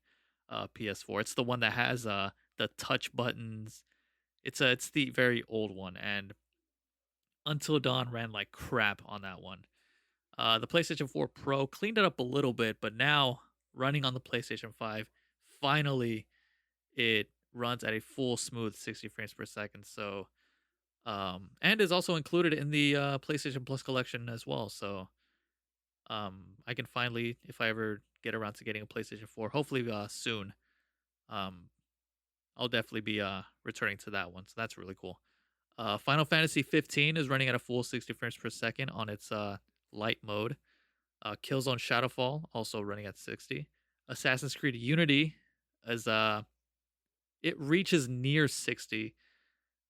PS4. It's the one that has the touch buttons. It's the very old one, and Until Dawn ran like crap on that one. The PlayStation 4 Pro cleaned it up a little bit, but now running on the PlayStation 5, finally it runs at a full smooth 60 frames per second. So and is also included in the PlayStation Plus collection as well. So I can finally, if I ever get around to getting a PlayStation 4, hopefully soon, um, I'll definitely be returning to that one. So that's really cool. Final Fantasy 15 is running at a full 60 frames per second on its light mode. Killzone Shadowfall also running at 60. Assassin's Creed Unity is it reaches near 60,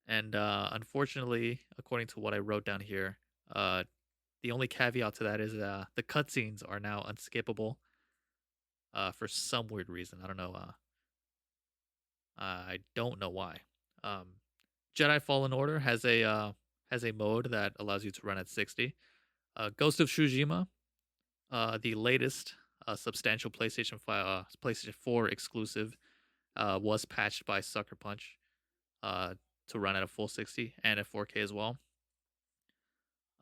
and unfortunately, according to what I wrote down here, the only caveat to that is the cutscenes are now unskippable for some weird reason. I don't know. I don't know why. Um, Jedi Fallen Order has a mode that allows you to run at 60. Ghost of Tsushima, the latest substantial PlayStation 4 exclusive, was patched by Sucker Punch uh, to run at a full 60 and at 4K as well.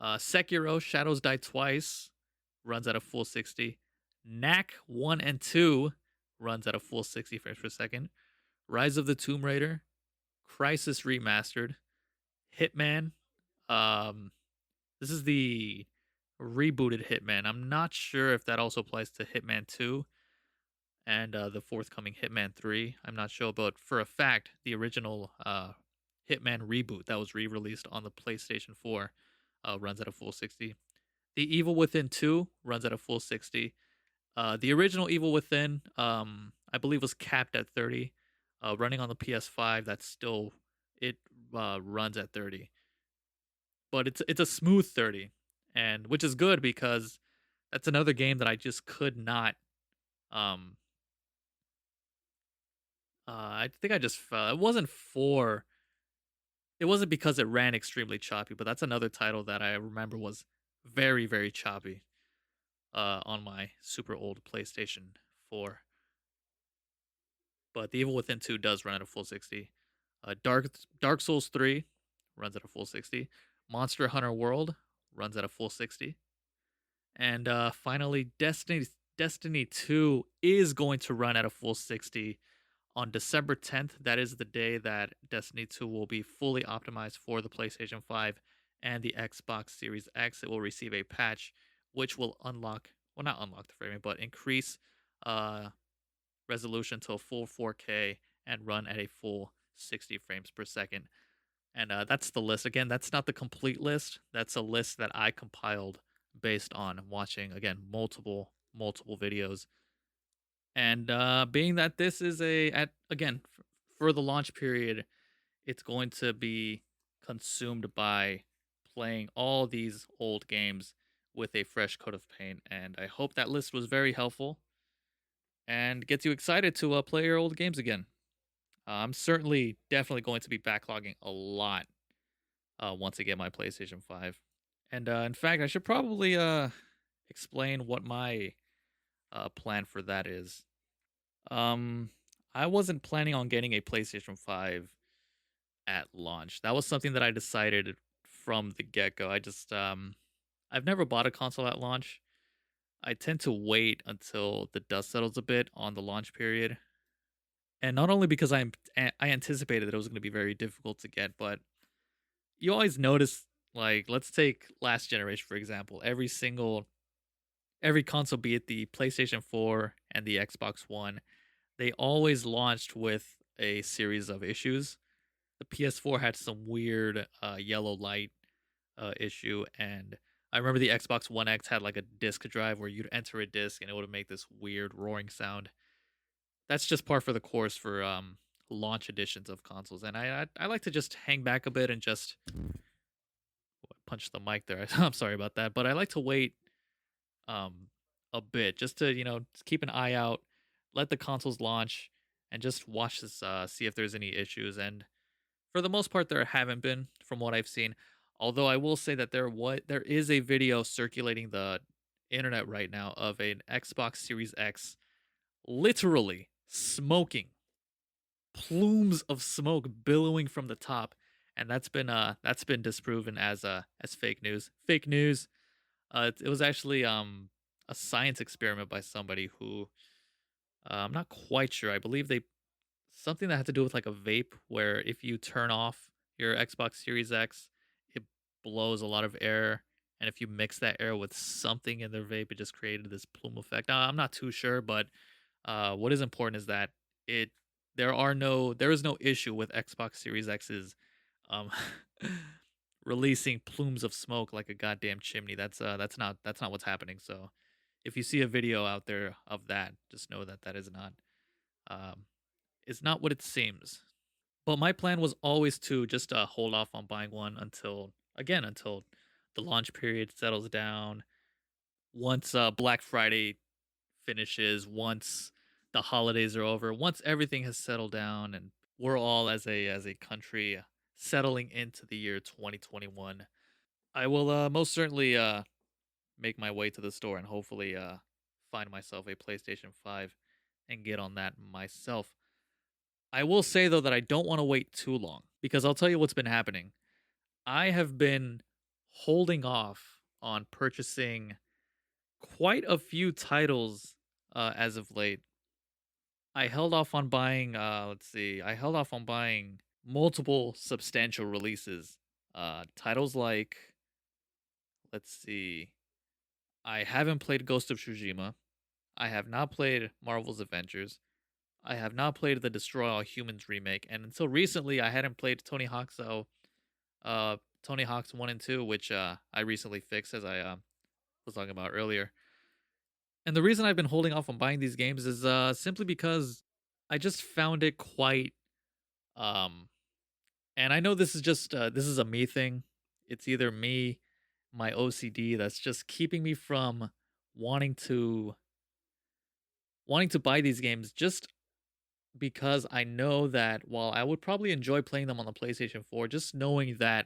Sekiro Shadows Die Twice runs at a full 60. Knack 1 and 2 runs at a full 60 frames per second. Rise of the Tomb Raider, Crisis Remastered, Hitman. Um, this is the rebooted Hitman. I'm not sure if that also applies to Hitman 2 and the forthcoming Hitman 3. I'm not sure, but for a fact, the original Hitman reboot that was re-released on the PlayStation 4 runs at a full 60. The Evil Within 2 runs at a full 60. The original Evil Within, I believe, was capped at 30. Running on the PS5, that's still it runs at 30, but it's a smooth 30, and which is good because that's another game that I just could not. Um, I think I just it wasn't for it wasn't because it ran extremely choppy, but that's another title that I remember was very very choppy on my super old PlayStation 4. But the Evil Within 2 does run at a full 60. Dark Souls 3 runs at a full 60. Monster Hunter World runs at a full 60. And finally, Destiny 2 is going to run at a full 60 on December 10th. That is the day that Destiny 2 will be fully optimized for the PlayStation 5 and the Xbox Series X. It will receive a patch which will not unlock the frame rate, but increase resolution to a full 4K and run at a full 60 frames per second. And that's the list. Again, that's not the complete list. That's a list that I compiled based on watching, again, multiple videos. And being that this is for the launch period, it's going to be consumed by playing all these old games with a fresh coat of paint. And I hope that list was very helpful. and gets you excited to play your old games again. I'm certainly, definitely going to be backlogging a lot once I get my PlayStation 5. And in fact, I should probably explain what my plan for that is. Um, I wasn't planning on getting a PlayStation 5 at launch. That was something that I decided from the get go. I've never bought a console at launch. I tend to wait until the dust settles a bit on the launch period. And not only because I anticipated that it was going to be very difficult to get, but you always notice, like, let's take last generation for example. Every console, be it the PlayStation 4 and the Xbox One, they always launched with a series of issues. The PS4 had some weird yellow light issue, and I remember the Xbox One X had like a disk drive where you'd enter a disk and it would make this weird roaring sound. That's just par for the course for launch editions of consoles, and I like to just hang back a bit and just punch the mic there. I'm sorry about that, but I like to wait um a bit just to just keep an eye out, let the consoles launch, and just watch this see if there's any issues. And for the most part, there haven't been, from what I've seen. Although I will say that there is a video circulating the internet right now of an Xbox Series X literally smoking, plumes of smoke billowing from the top, and that's been disproven as fake news. Fake news. It was actually a science experiment by somebody who I'm not quite sure. I believe they something that had to do with like a vape, where if you turn off your Xbox Series X, it blows a lot of air, and if you mix that air with something in their vape, it just created this plume effect. I'm not too sure, but what is important is that it there is no issue with Xbox Series X's um, releasing plumes of smoke like a goddamn chimney. That's not what's happening. So if you see a video out there of that, just know that that is not um, it's not what it seems. But my plan was always to just hold off on buying one until the launch period settles down. Once Black Friday finishes, once the holidays are over, once everything has settled down, and we're all as a country settling into the year 2021, I will most certainly make my way to the store and hopefully find myself a PlayStation 5 and get on that myself. I will say though that I don't want to wait too long, because I'll tell you what's been happening. I have been holding off on purchasing quite a few titles as of late. I held off on buying I held off on buying multiple substantial releases. Titles like, let's see, I haven't played Ghost of Tsushima. I have not played Marvel's Avengers. I have not played the Destroy All Humans remake, and until recently, I hadn't played Tony Hawk's 1 and 2, which I recently fixed, as I was talking about earlier. And the reason I've been holding off on buying these games is simply because I just found it quite um and I know this is a me thing. It's either me, my OCD, that's just keeping me from wanting to buy these games, just because I know that while I would probably enjoy playing them on the PlayStation 4, just knowing that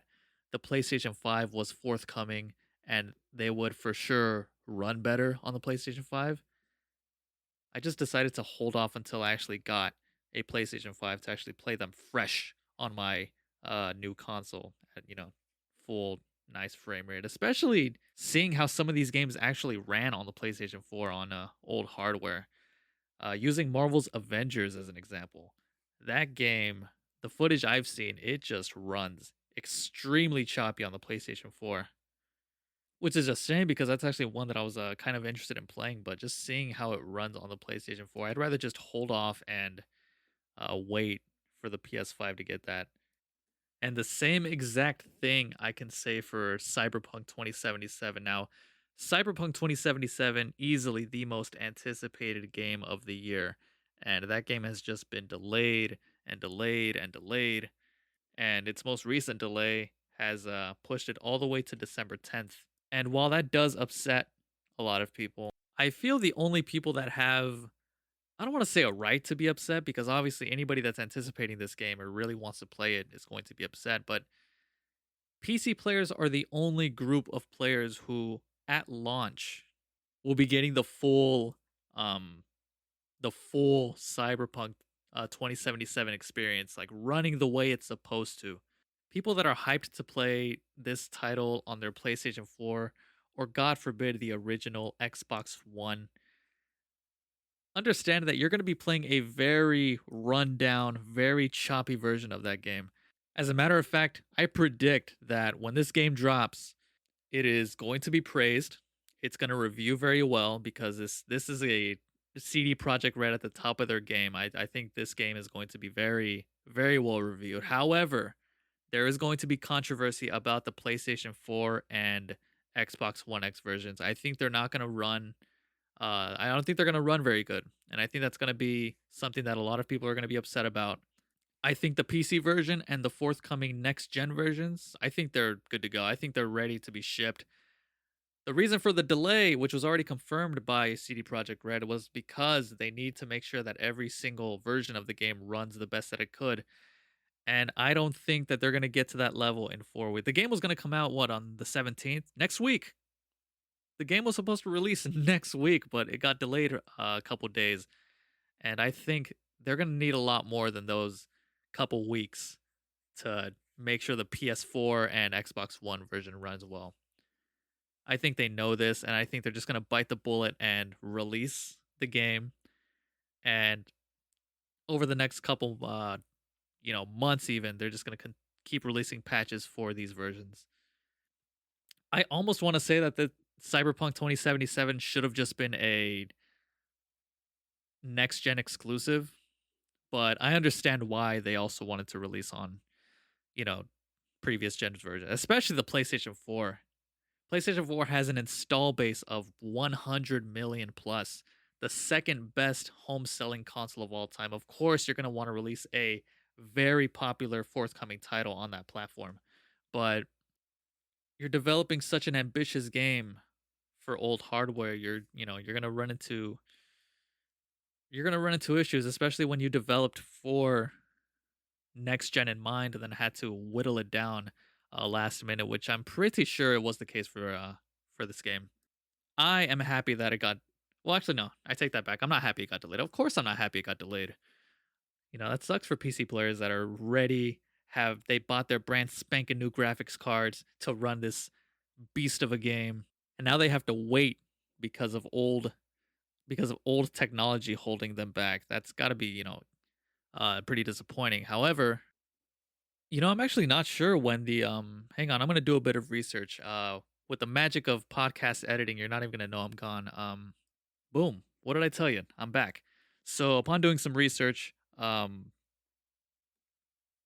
the PlayStation 5 was forthcoming and they would for sure run better on the PlayStation 5, I just decided to hold off until I actually got a PlayStation 5 to actually play them fresh on my new console at, full nice frame rate, especially seeing how some of these games actually ran on the PlayStation 4 on old hardware. Using Marvel's Avengers as an example, that game, the footage I've seen, it just runs extremely choppy on the PlayStation 4, which is a shame because that's actually one that I was kind of interested in playing. But just seeing how it runs on the PlayStation 4, I'd rather just hold off and wait for the PS5 to get that. And the same exact thing I can say for Cyberpunk 2077. Now, Cyberpunk 2077, easily the most anticipated game of the year. And that game has just been delayed and delayed and delayed. And its most recent delay has pushed it all the way to December 10th. And while that does upset a lot of people, I feel the only people that have I don't want to say a right to be upset because obviously anybody that's anticipating this game or really wants to play it is going to be upset. But PC players are the only group of players who, at launch, will be getting um, the full Cyberpunk 2077 experience, like running the way it's supposed to. People that are hyped to play this title on their PlayStation 4, or God forbid, the original Xbox One, understand that you're going to be playing a very rundown, very choppy version of that game. As a matter of fact, I predict that when this game drops, it is going to be praised. It's going to review very well because this is a CD Project Red at the top of their game. I think this game is going to be very very well reviewed. However, there is going to be controversy about the PlayStation 4 and Xbox One X versions. I think they're not going to run. I don't think they're going to run very good, and I think that's going to be something that a lot of people are going to be upset about. I think the PC version and the forthcoming next gen versions, I think they're good to go. I think they're ready to be shipped. The reason for the delay, which was already confirmed by CD Projekt Red, was because they need to make sure that every single version of the game runs the best that it could. And I don't think that they're going to get to that level in 4 weeks. The game was going to come out, what, on the 17th? Next week. The game was supposed to release next week, but it got delayed a couple days. And I think they're going to need a lot more than those couple weeks to make sure the PS4 and Xbox One version runs well. I think they know this, and I think they're just going to bite the bullet and release the game. And over the next couple, months, even they're just going to keep releasing patches for these versions. I almost want to say that the Cyberpunk 2077 should have just been a next gen exclusive, but I understand why they also wanted to release on, you know, previous gen version, especially the PlayStation 4. PlayStation 4 has an install base of 100 million plus, the second best home selling console of all time. Of course, you're going to want to release a very popular forthcoming title on that platform, but you're developing such an ambitious game for old hardware. You're going to run into issues, especially when you developed for next gen in mind and then had to whittle it down last minute, which I'm pretty sure it was the case for this game. I am happy that it got. Well, actually, no. I take that back. I'm not happy it got delayed. Of course, I'm not happy it got delayed. That sucks for PC players that are ready. They bought their brand spanking new graphics cards to run this beast of a game, and now they have to wait because of old technology holding them back. That's got to be pretty disappointing. However, I'm actually not sure when the hang on, I'm gonna do a bit of research. With the magic of podcast editing, you're not even gonna know I'm gone. Boom. What did I tell you? I'm back. So upon doing some research, on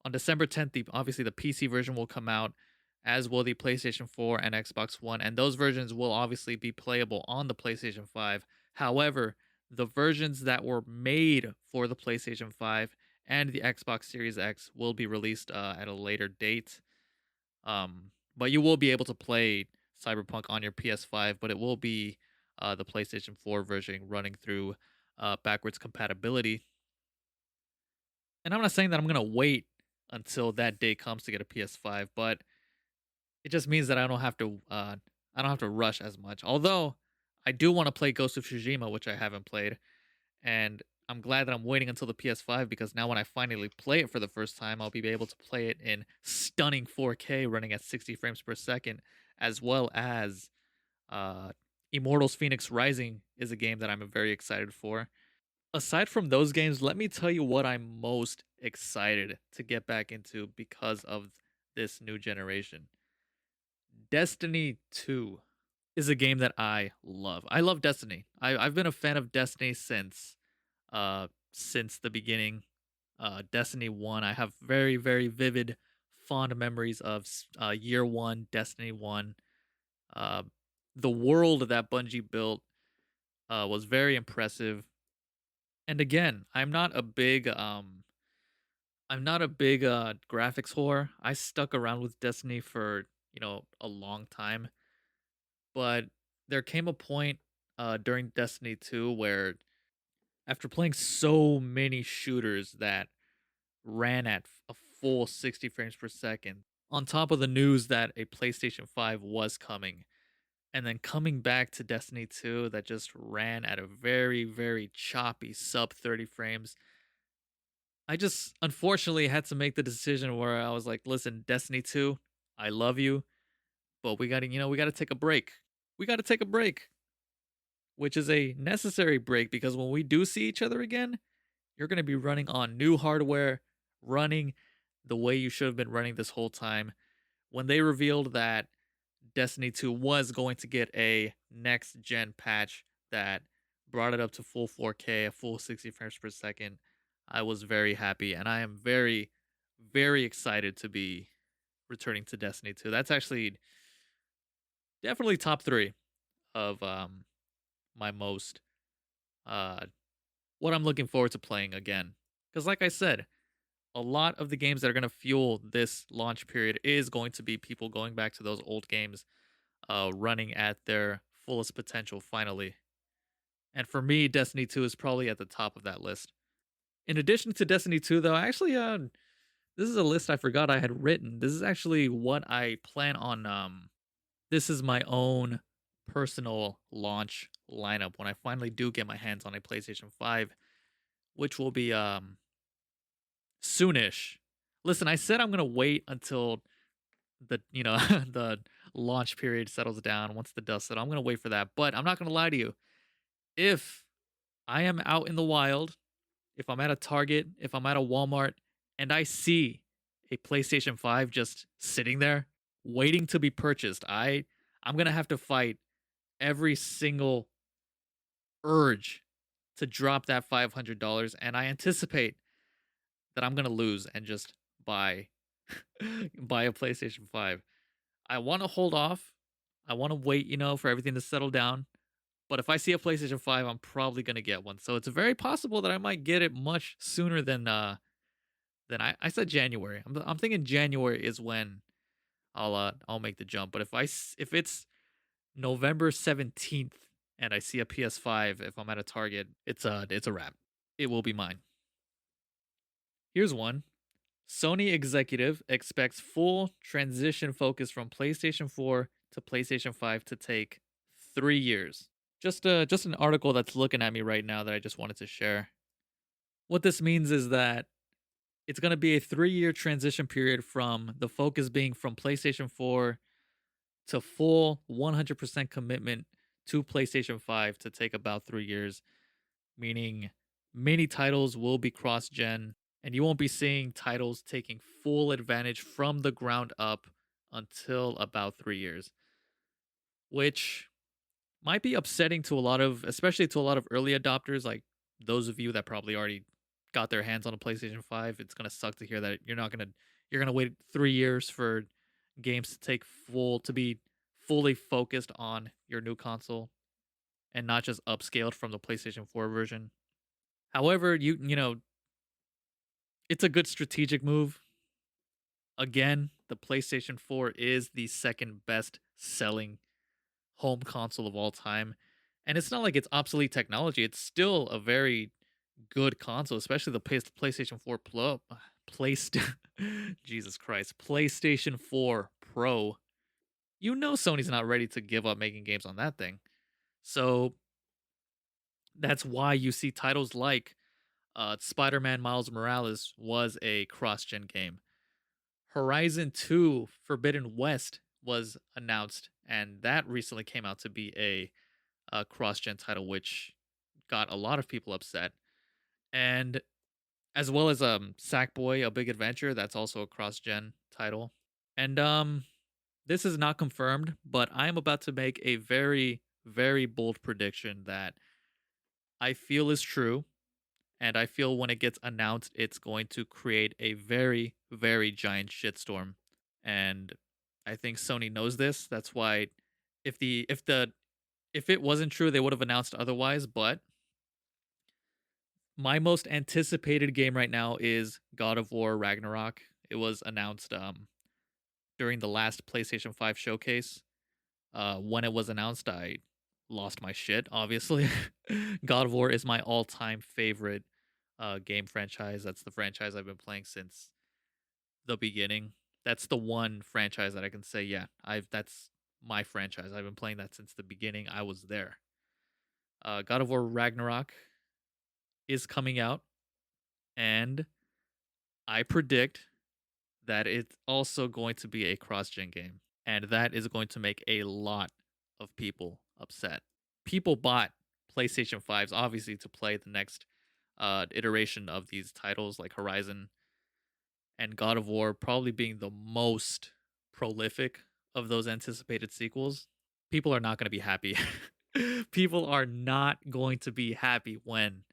December 10th, obviously the PC version will come out, as will the PlayStation 4 and Xbox One, and those versions will obviously be playable on the PlayStation 5. However, the versions that were made for the PlayStation 5 and the Xbox Series X will be released at a later date. But you will be able to play Cyberpunk on your PS5, but it will be the PlayStation 4 version running through backwards compatibility. And I'm not saying that I'm gonna wait until that day comes to get a PS5, but it just means that I don't have to rush as much. Although I do want to play Ghost of Tsushima, which I haven't played, and I'm glad that I'm waiting until the PS5 because now when I finally play it for the first time, I'll be able to play it in stunning 4K running at 60 frames per second, as well as Immortals Phoenix Rising is a game that I'm very excited for. Aside from those games, let me tell you what I'm most excited to get back into because of this new generation. Destiny 2 is a game that I love. I love Destiny. I've been a fan of Destiny since the beginning. Destiny 1, I have very, very vivid, fond memories of year one, Destiny 1. Uh, the world that Bungie built was very impressive. And again, I'm not a big graphics whore. I stuck around with Destiny for, a long time. But there came a point during Destiny 2 where After playing so many shooters that ran at a full 60 frames per second, on top of the news that a PlayStation 5 was coming, and then coming back to Destiny 2 that just ran at a very, very choppy sub 30 frames, I just unfortunately had to make the decision where I was like, listen, Destiny 2, I love you, but we gotta take a break. We gotta take a break, which is a necessary break because when we do see each other again, you're gonna be running on new hardware, running the way you should have been running this whole time. When they revealed that Destiny 2 was going to get a next gen patch that brought it up to full 4K, a full 60 frames per second, I was very happy and I am very, very excited to be returning to Destiny 2. That's actually definitely top three of my most uh what I'm looking forward to playing again. Because like I said, a lot of the games that are going to fuel this launch period is going to be people going back to those old games, running at their fullest potential finally. And for me, Destiny 2 is probably at the top of that list. In addition to Destiny 2, though, I actually this is a list I forgot I had written. This is actually what I plan on. This is my own personal launch lineup when I finally do get my hands on a PlayStation 5, which will be soonish. Listen, I said I'm gonna wait until the launch period settles down once the dust settles. I'm gonna wait for that, but I'm not gonna lie to you. If I am out in the wild, if I'm at a Target, if I'm at a Walmart, and I see a PlayStation 5 just sitting there waiting to be purchased, I'm gonna have to fight every single urge to drop that $500, and I anticipate that I'm gonna lose and just buy buy a PlayStation 5. I want to hold off. I want to wait, for everything to settle down. But if I see a PlayStation 5, I'm probably gonna get one. So it's very possible that I might get it much sooner than I said January. I'm thinking January is when I'll make the jump. But if it's November 17th and I see a PS5, if I'm at a Target, it's a wrap. It will be mine. Here's one. Sony executive expects full transition focus from PlayStation 4 to PlayStation 5 to take 3 years. Just an article that's looking at me right now that I just wanted to share. What this means is that it's going to be a 3-year transition period from the focus being from PlayStation 4 to full 100% commitment to PlayStation 5 to take about 3 years, meaning many titles will be cross gen and you won't be seeing titles taking full advantage from the ground up until about 3 years, which might be upsetting to a lot of, especially to a lot of early adopters, like those of you that probably already got their hands on a PlayStation 5. It's going to suck to hear that you're going to wait 3 years for games to take to be fully focused on your new console and not just upscaled from the PlayStation 4 version. However, it's a good strategic move. Again, the PlayStation 4 is the second best selling home console of all time. And it's not like it's obsolete technology. It's still a very good console, especially the PlayStation 4 Pro. Jesus Christ, PlayStation 4 Pro. Sony's not ready to give up making games on that thing. So that's why you see titles like Spider-Man Miles Morales was a cross-gen game. Horizon 2 Forbidden West was announced, and that recently came out to be a cross-gen title, which got a lot of people upset. And as well as Sackboy: A Big Adventure, that's also a cross-gen title. And this is not confirmed, but I am about to make a very, very bold prediction that I feel is true. And I feel when it gets announced, it's going to create a very, very giant shitstorm. And I think Sony knows this. That's why if it wasn't true, they would have announced otherwise. But my most anticipated game right now is God of War Ragnarok. It was announced during the last PlayStation 5 showcase. When it was announced, I lost my shit, obviously. God of War is my all-time favorite game franchise. That's the franchise I've been playing since the beginning. That's the one franchise that I can say, yeah, I've that's my franchise. I've been playing that since the beginning. I was there. God of War Ragnarok is coming out, and I predict that it's also going to be a cross-gen game, and that is going to make a lot of people upset. People bought PlayStation 5s obviously to play the next iteration of these titles like Horizon and God of War probably being the most prolific of those anticipated sequels. People are not going to be happy. People are not going to be happy when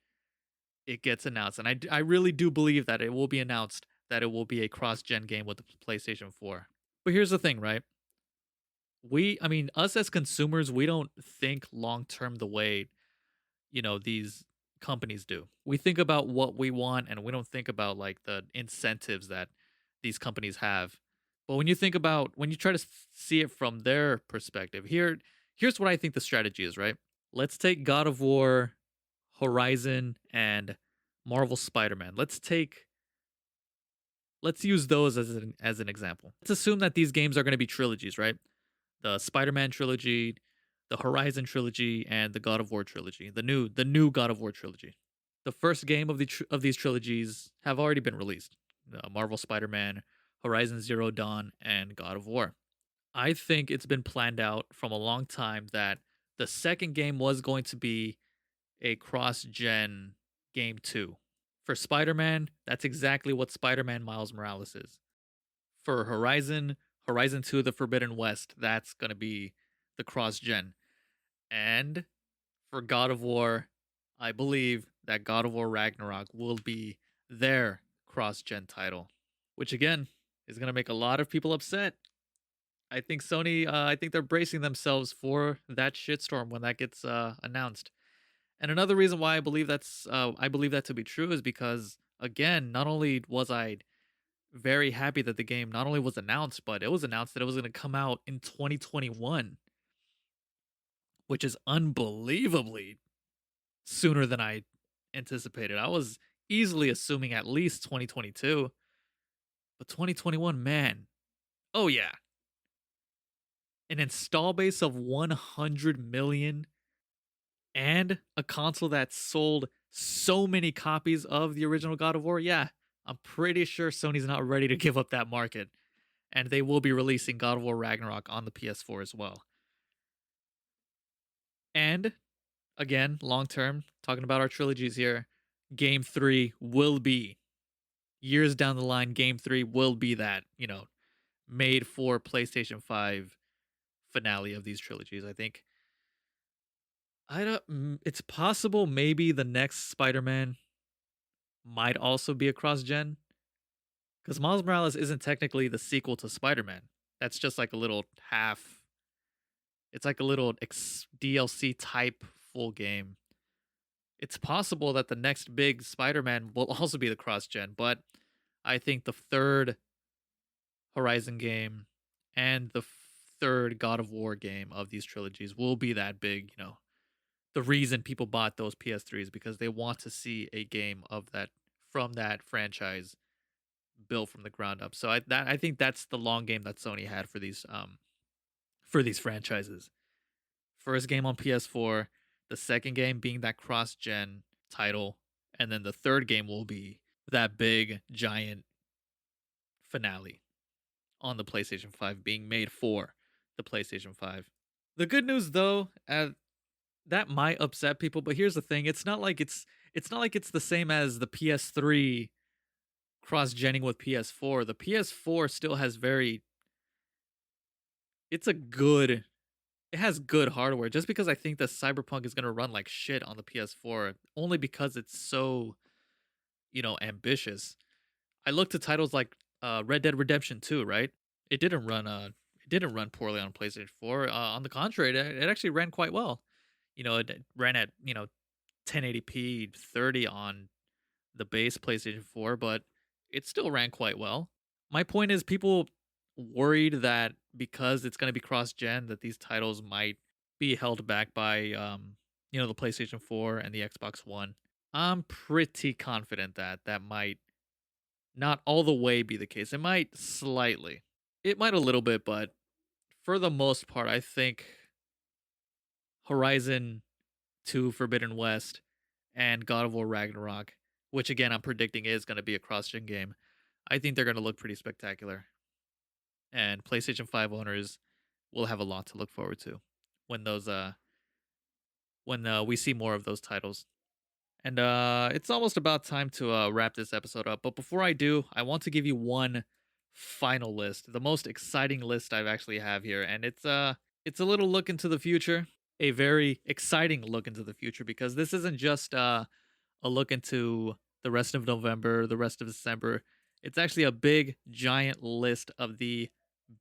it gets announced. And I really do believe that it will be announced that it will be a cross gen game with the PlayStation 4. But here's the thing, right? I mean, us as consumers, we don't think long term the way, these companies do. We think about what we want and we don't think about like the incentives that these companies have. But when you try to see it from their perspective, here's what I think the strategy is, right? Let's take God of War, Horizon, and Marvel Spider-Man. Let's use those as an example. Let's assume that these games are going to be trilogies, right? The Spider-Man trilogy, the Horizon trilogy, and the God of War trilogy. The new God of War trilogy. The first game of these trilogies have already been released. Marvel Spider-Man, Horizon Zero Dawn, and God of War. I think it's been planned out from a long time that the second game was going to be a cross-gen game too. For Spider-Man, that's exactly what Spider-Man Miles Morales is. For Horizon 2 The Forbidden West, that's going to be the cross-gen. And for God of War, I believe that God of War Ragnarok will be their cross-gen title, which again is going to make a lot of people upset. I think I think they're bracing themselves for that shitstorm when that gets announced. And another reason why I believe that to be true is because again, not only was I very happy that the game not only was announced, but it was announced that it was going to come out in 2021, which is unbelievably sooner than I anticipated. I was easily assuming at least 2022, but 2021, man. Oh yeah. An install base of 100 million and a console that sold so many copies of the original God of War. Yeah, I'm pretty sure Sony's not ready to give up that market, and they will be releasing God of War Ragnarok on the PS4 as well. And again, long term, talking about our trilogies here, Game 3 will be years down the line. Game 3 will be that, made for PlayStation 5 finale of these trilogies. I think I don't it's possible maybe the next Spider-Man might also be a cross-gen cuz Miles Morales isn't technically the sequel to Spider-Man. That's just like a little half it's like a little DLC type full game. It's possible that the next big Spider-Man will also be the cross-gen, but I think the third Horizon game and the third God of War game of these trilogies will be that big, the reason people bought those PS3s because they want to see a game of that from that franchise built from the ground up. So I think that's the long game that Sony had for these franchises. First game on PS4, the second game being that cross-gen title, and then the third game will be that big giant finale on the PlayStation 5 being made for the PlayStation 5. The good news though, that might upset people, but here's the thing, it's not like it's the same as the PS3 cross-genning with PS4. The PS4 still has it's a good it has good hardware. Just because I think that Cyberpunk is going to run like shit on the PS4 only because it's so, ambitious. I looked at titles like Red Dead Redemption 2, right? It didn't run it didn't run poorly on PlayStation 4. On the contrary, it actually ran quite well. It ran at, 1080p 30 on the base PlayStation 4, but it still ran quite well. My point is people worried that because it's going to be cross-gen that these titles might be held back by the PlayStation 4 and the Xbox One. I'm pretty confident that that might not all the way be the case. It might slightly. It might a little bit, but for the most part, I think Horizon 2 Forbidden West and God of War Ragnarok, which again I'm predicting is going to be a cross-gen game. I think they're going to look pretty spectacular. And PlayStation 5 owners will have a lot to look forward to when we see more of those titles. And it's almost about time to wrap this episode up. But before I do, I want to give you one final list, the most exciting list I've actually have here, and it's a little look into the future, a very exciting look into the future because this isn't just a look into the rest of November, the rest of December. It's actually a big, giant list of the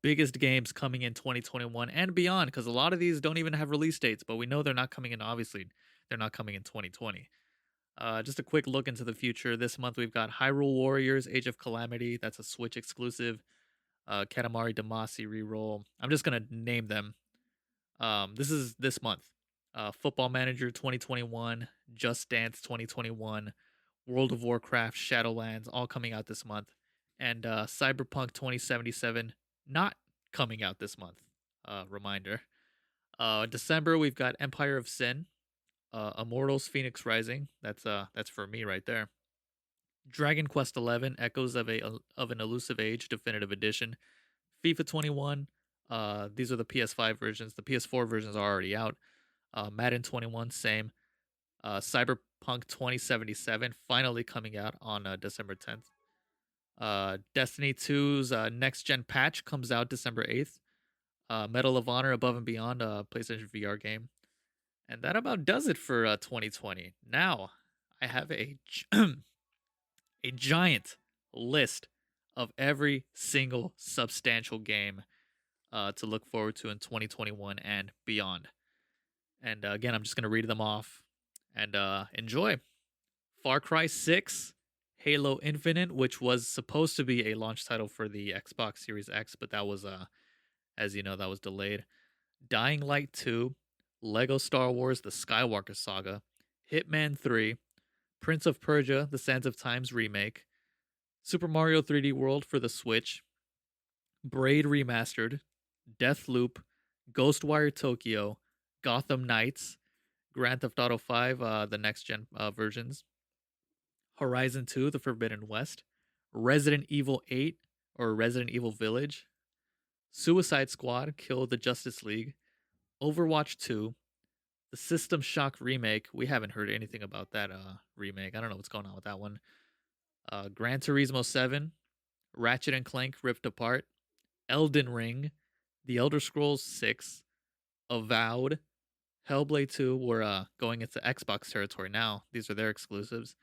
biggest games coming in 2021 and beyond, because a lot of these don't even have release dates, but we know they're not coming in, obviously. They're not coming in 2020. Just a quick look into the future. This month we've got Hyrule Warriors, Age of Calamity. That's a Switch exclusive. Katamari Damacy reroll. I'm just going to name them. This is this month. Football Manager 2021, Just Dance 2021, World of Warcraft, Shadowlands, all coming out this month. And Cyberpunk 2077, not coming out this month. Reminder. December, we've got Empire of Sin, Immortals Phoenix Rising. That's for me right there. Dragon Quest XI, Echoes of an Elusive Age, Definitive Edition. FIFA 21. These are the PS5 versions. The PS4 versions are already out. Madden 21, same. Cyberpunk 2077, finally coming out on December 10th. Destiny 2's next gen patch comes out December 8th. Medal of Honor Above and Beyond, PlayStation VR game. And that about does it for 2020. Now, I have a a giant list of every single substantial game to look forward to in 2021 and beyond. And again, I'm just going to read them off and enjoy. Far Cry 6, Halo Infinite, which was supposed to be a launch title for the Xbox Series X, but that was, as you know, that was delayed. Dying Light 2, Lego Star Wars The Skywalker Saga, Hitman 3, Prince of Persia The Sands of Times remake, Super Mario 3D World for the Switch, Braid Remastered, Deathloop, Ghostwire Tokyo, Gotham Knights, Grand Theft Auto 5, the next gen versions, Horizon 2, The Forbidden West, Resident Evil 8 or Resident Evil Village, Suicide Squad, Kill the Justice League, Overwatch 2, the System Shock remake. We haven't heard anything about that remake. I don't know what's going on with that one. Gran Turismo 7, Ratchet and Clank Ripped Apart, Elden Ring, The Elder Scrolls 6, Avowed, Hellblade 2. We're going into Xbox territory now. These are their exclusives.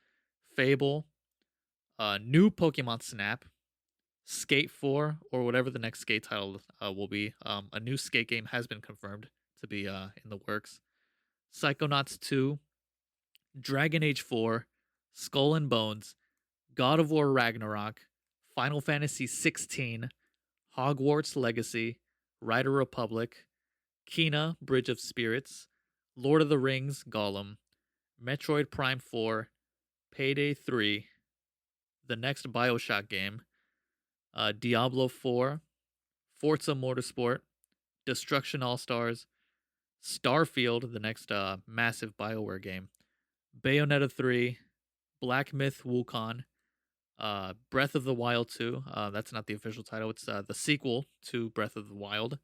Fable, new Pokemon Snap, Skate 4, or whatever the next Skate title will be. A new Skate game has been confirmed to be in the works. Psychonauts 2, Dragon Age 4, Skull and Bones, God of War Ragnarok, Final Fantasy 16, Hogwarts Legacy, Rider Republic, Kena, Bridge of Spirits, Lord of the Rings, Gollum, Metroid Prime 4, Payday 3, the next BioShock game, Diablo 4, Forza Motorsport, Destruction All-Stars, Starfield, the next massive BioWare game, Bayonetta 3, Black Myth Wukong, Breath of the Wild 2. That's not the official title. It's the sequel to Breath of the Wild.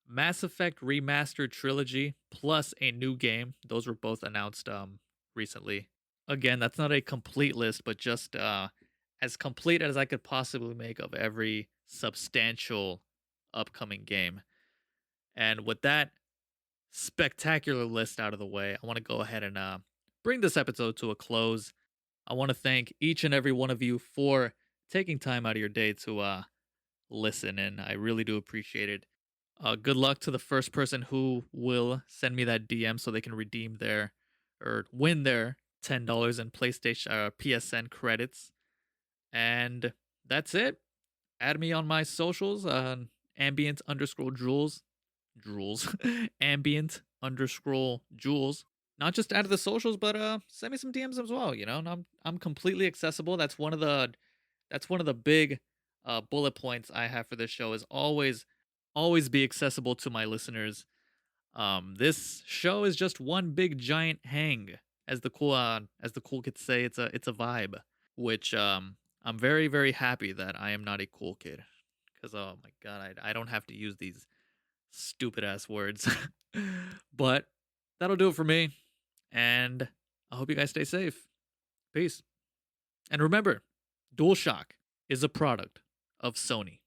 Mass Effect Remastered Trilogy, plus a new game. Those were both announced recently. Again, that's not a complete list, but just as complete as I could possibly make of every substantial upcoming game. And with that spectacular list out of the way, I want to go ahead and bring this episode to a close. I want to thank each and every one of you for taking time out of your day to listen, and I really do appreciate it. Good luck to the first person who will send me that DM so they can redeem their or win their $10 in PlayStation PSN credits. And that's it. Add me on my socials, ambient_Jules. Jules, ambient underscore Jules. Not just add to the socials, but send me some DMs as well. You know, and I'm completely accessible. That's one of the big bullet points I have for this show is always be accessible to my listeners. This show is just one big giant hang, as the cool kids say. It's a vibe, which I'm very very happy that I am not a cool kid, because oh my god, I don't have to use these stupid ass words. But that'll do it for me, and I hope you guys stay safe. Peace, and remember, DualShock is a product of Sony.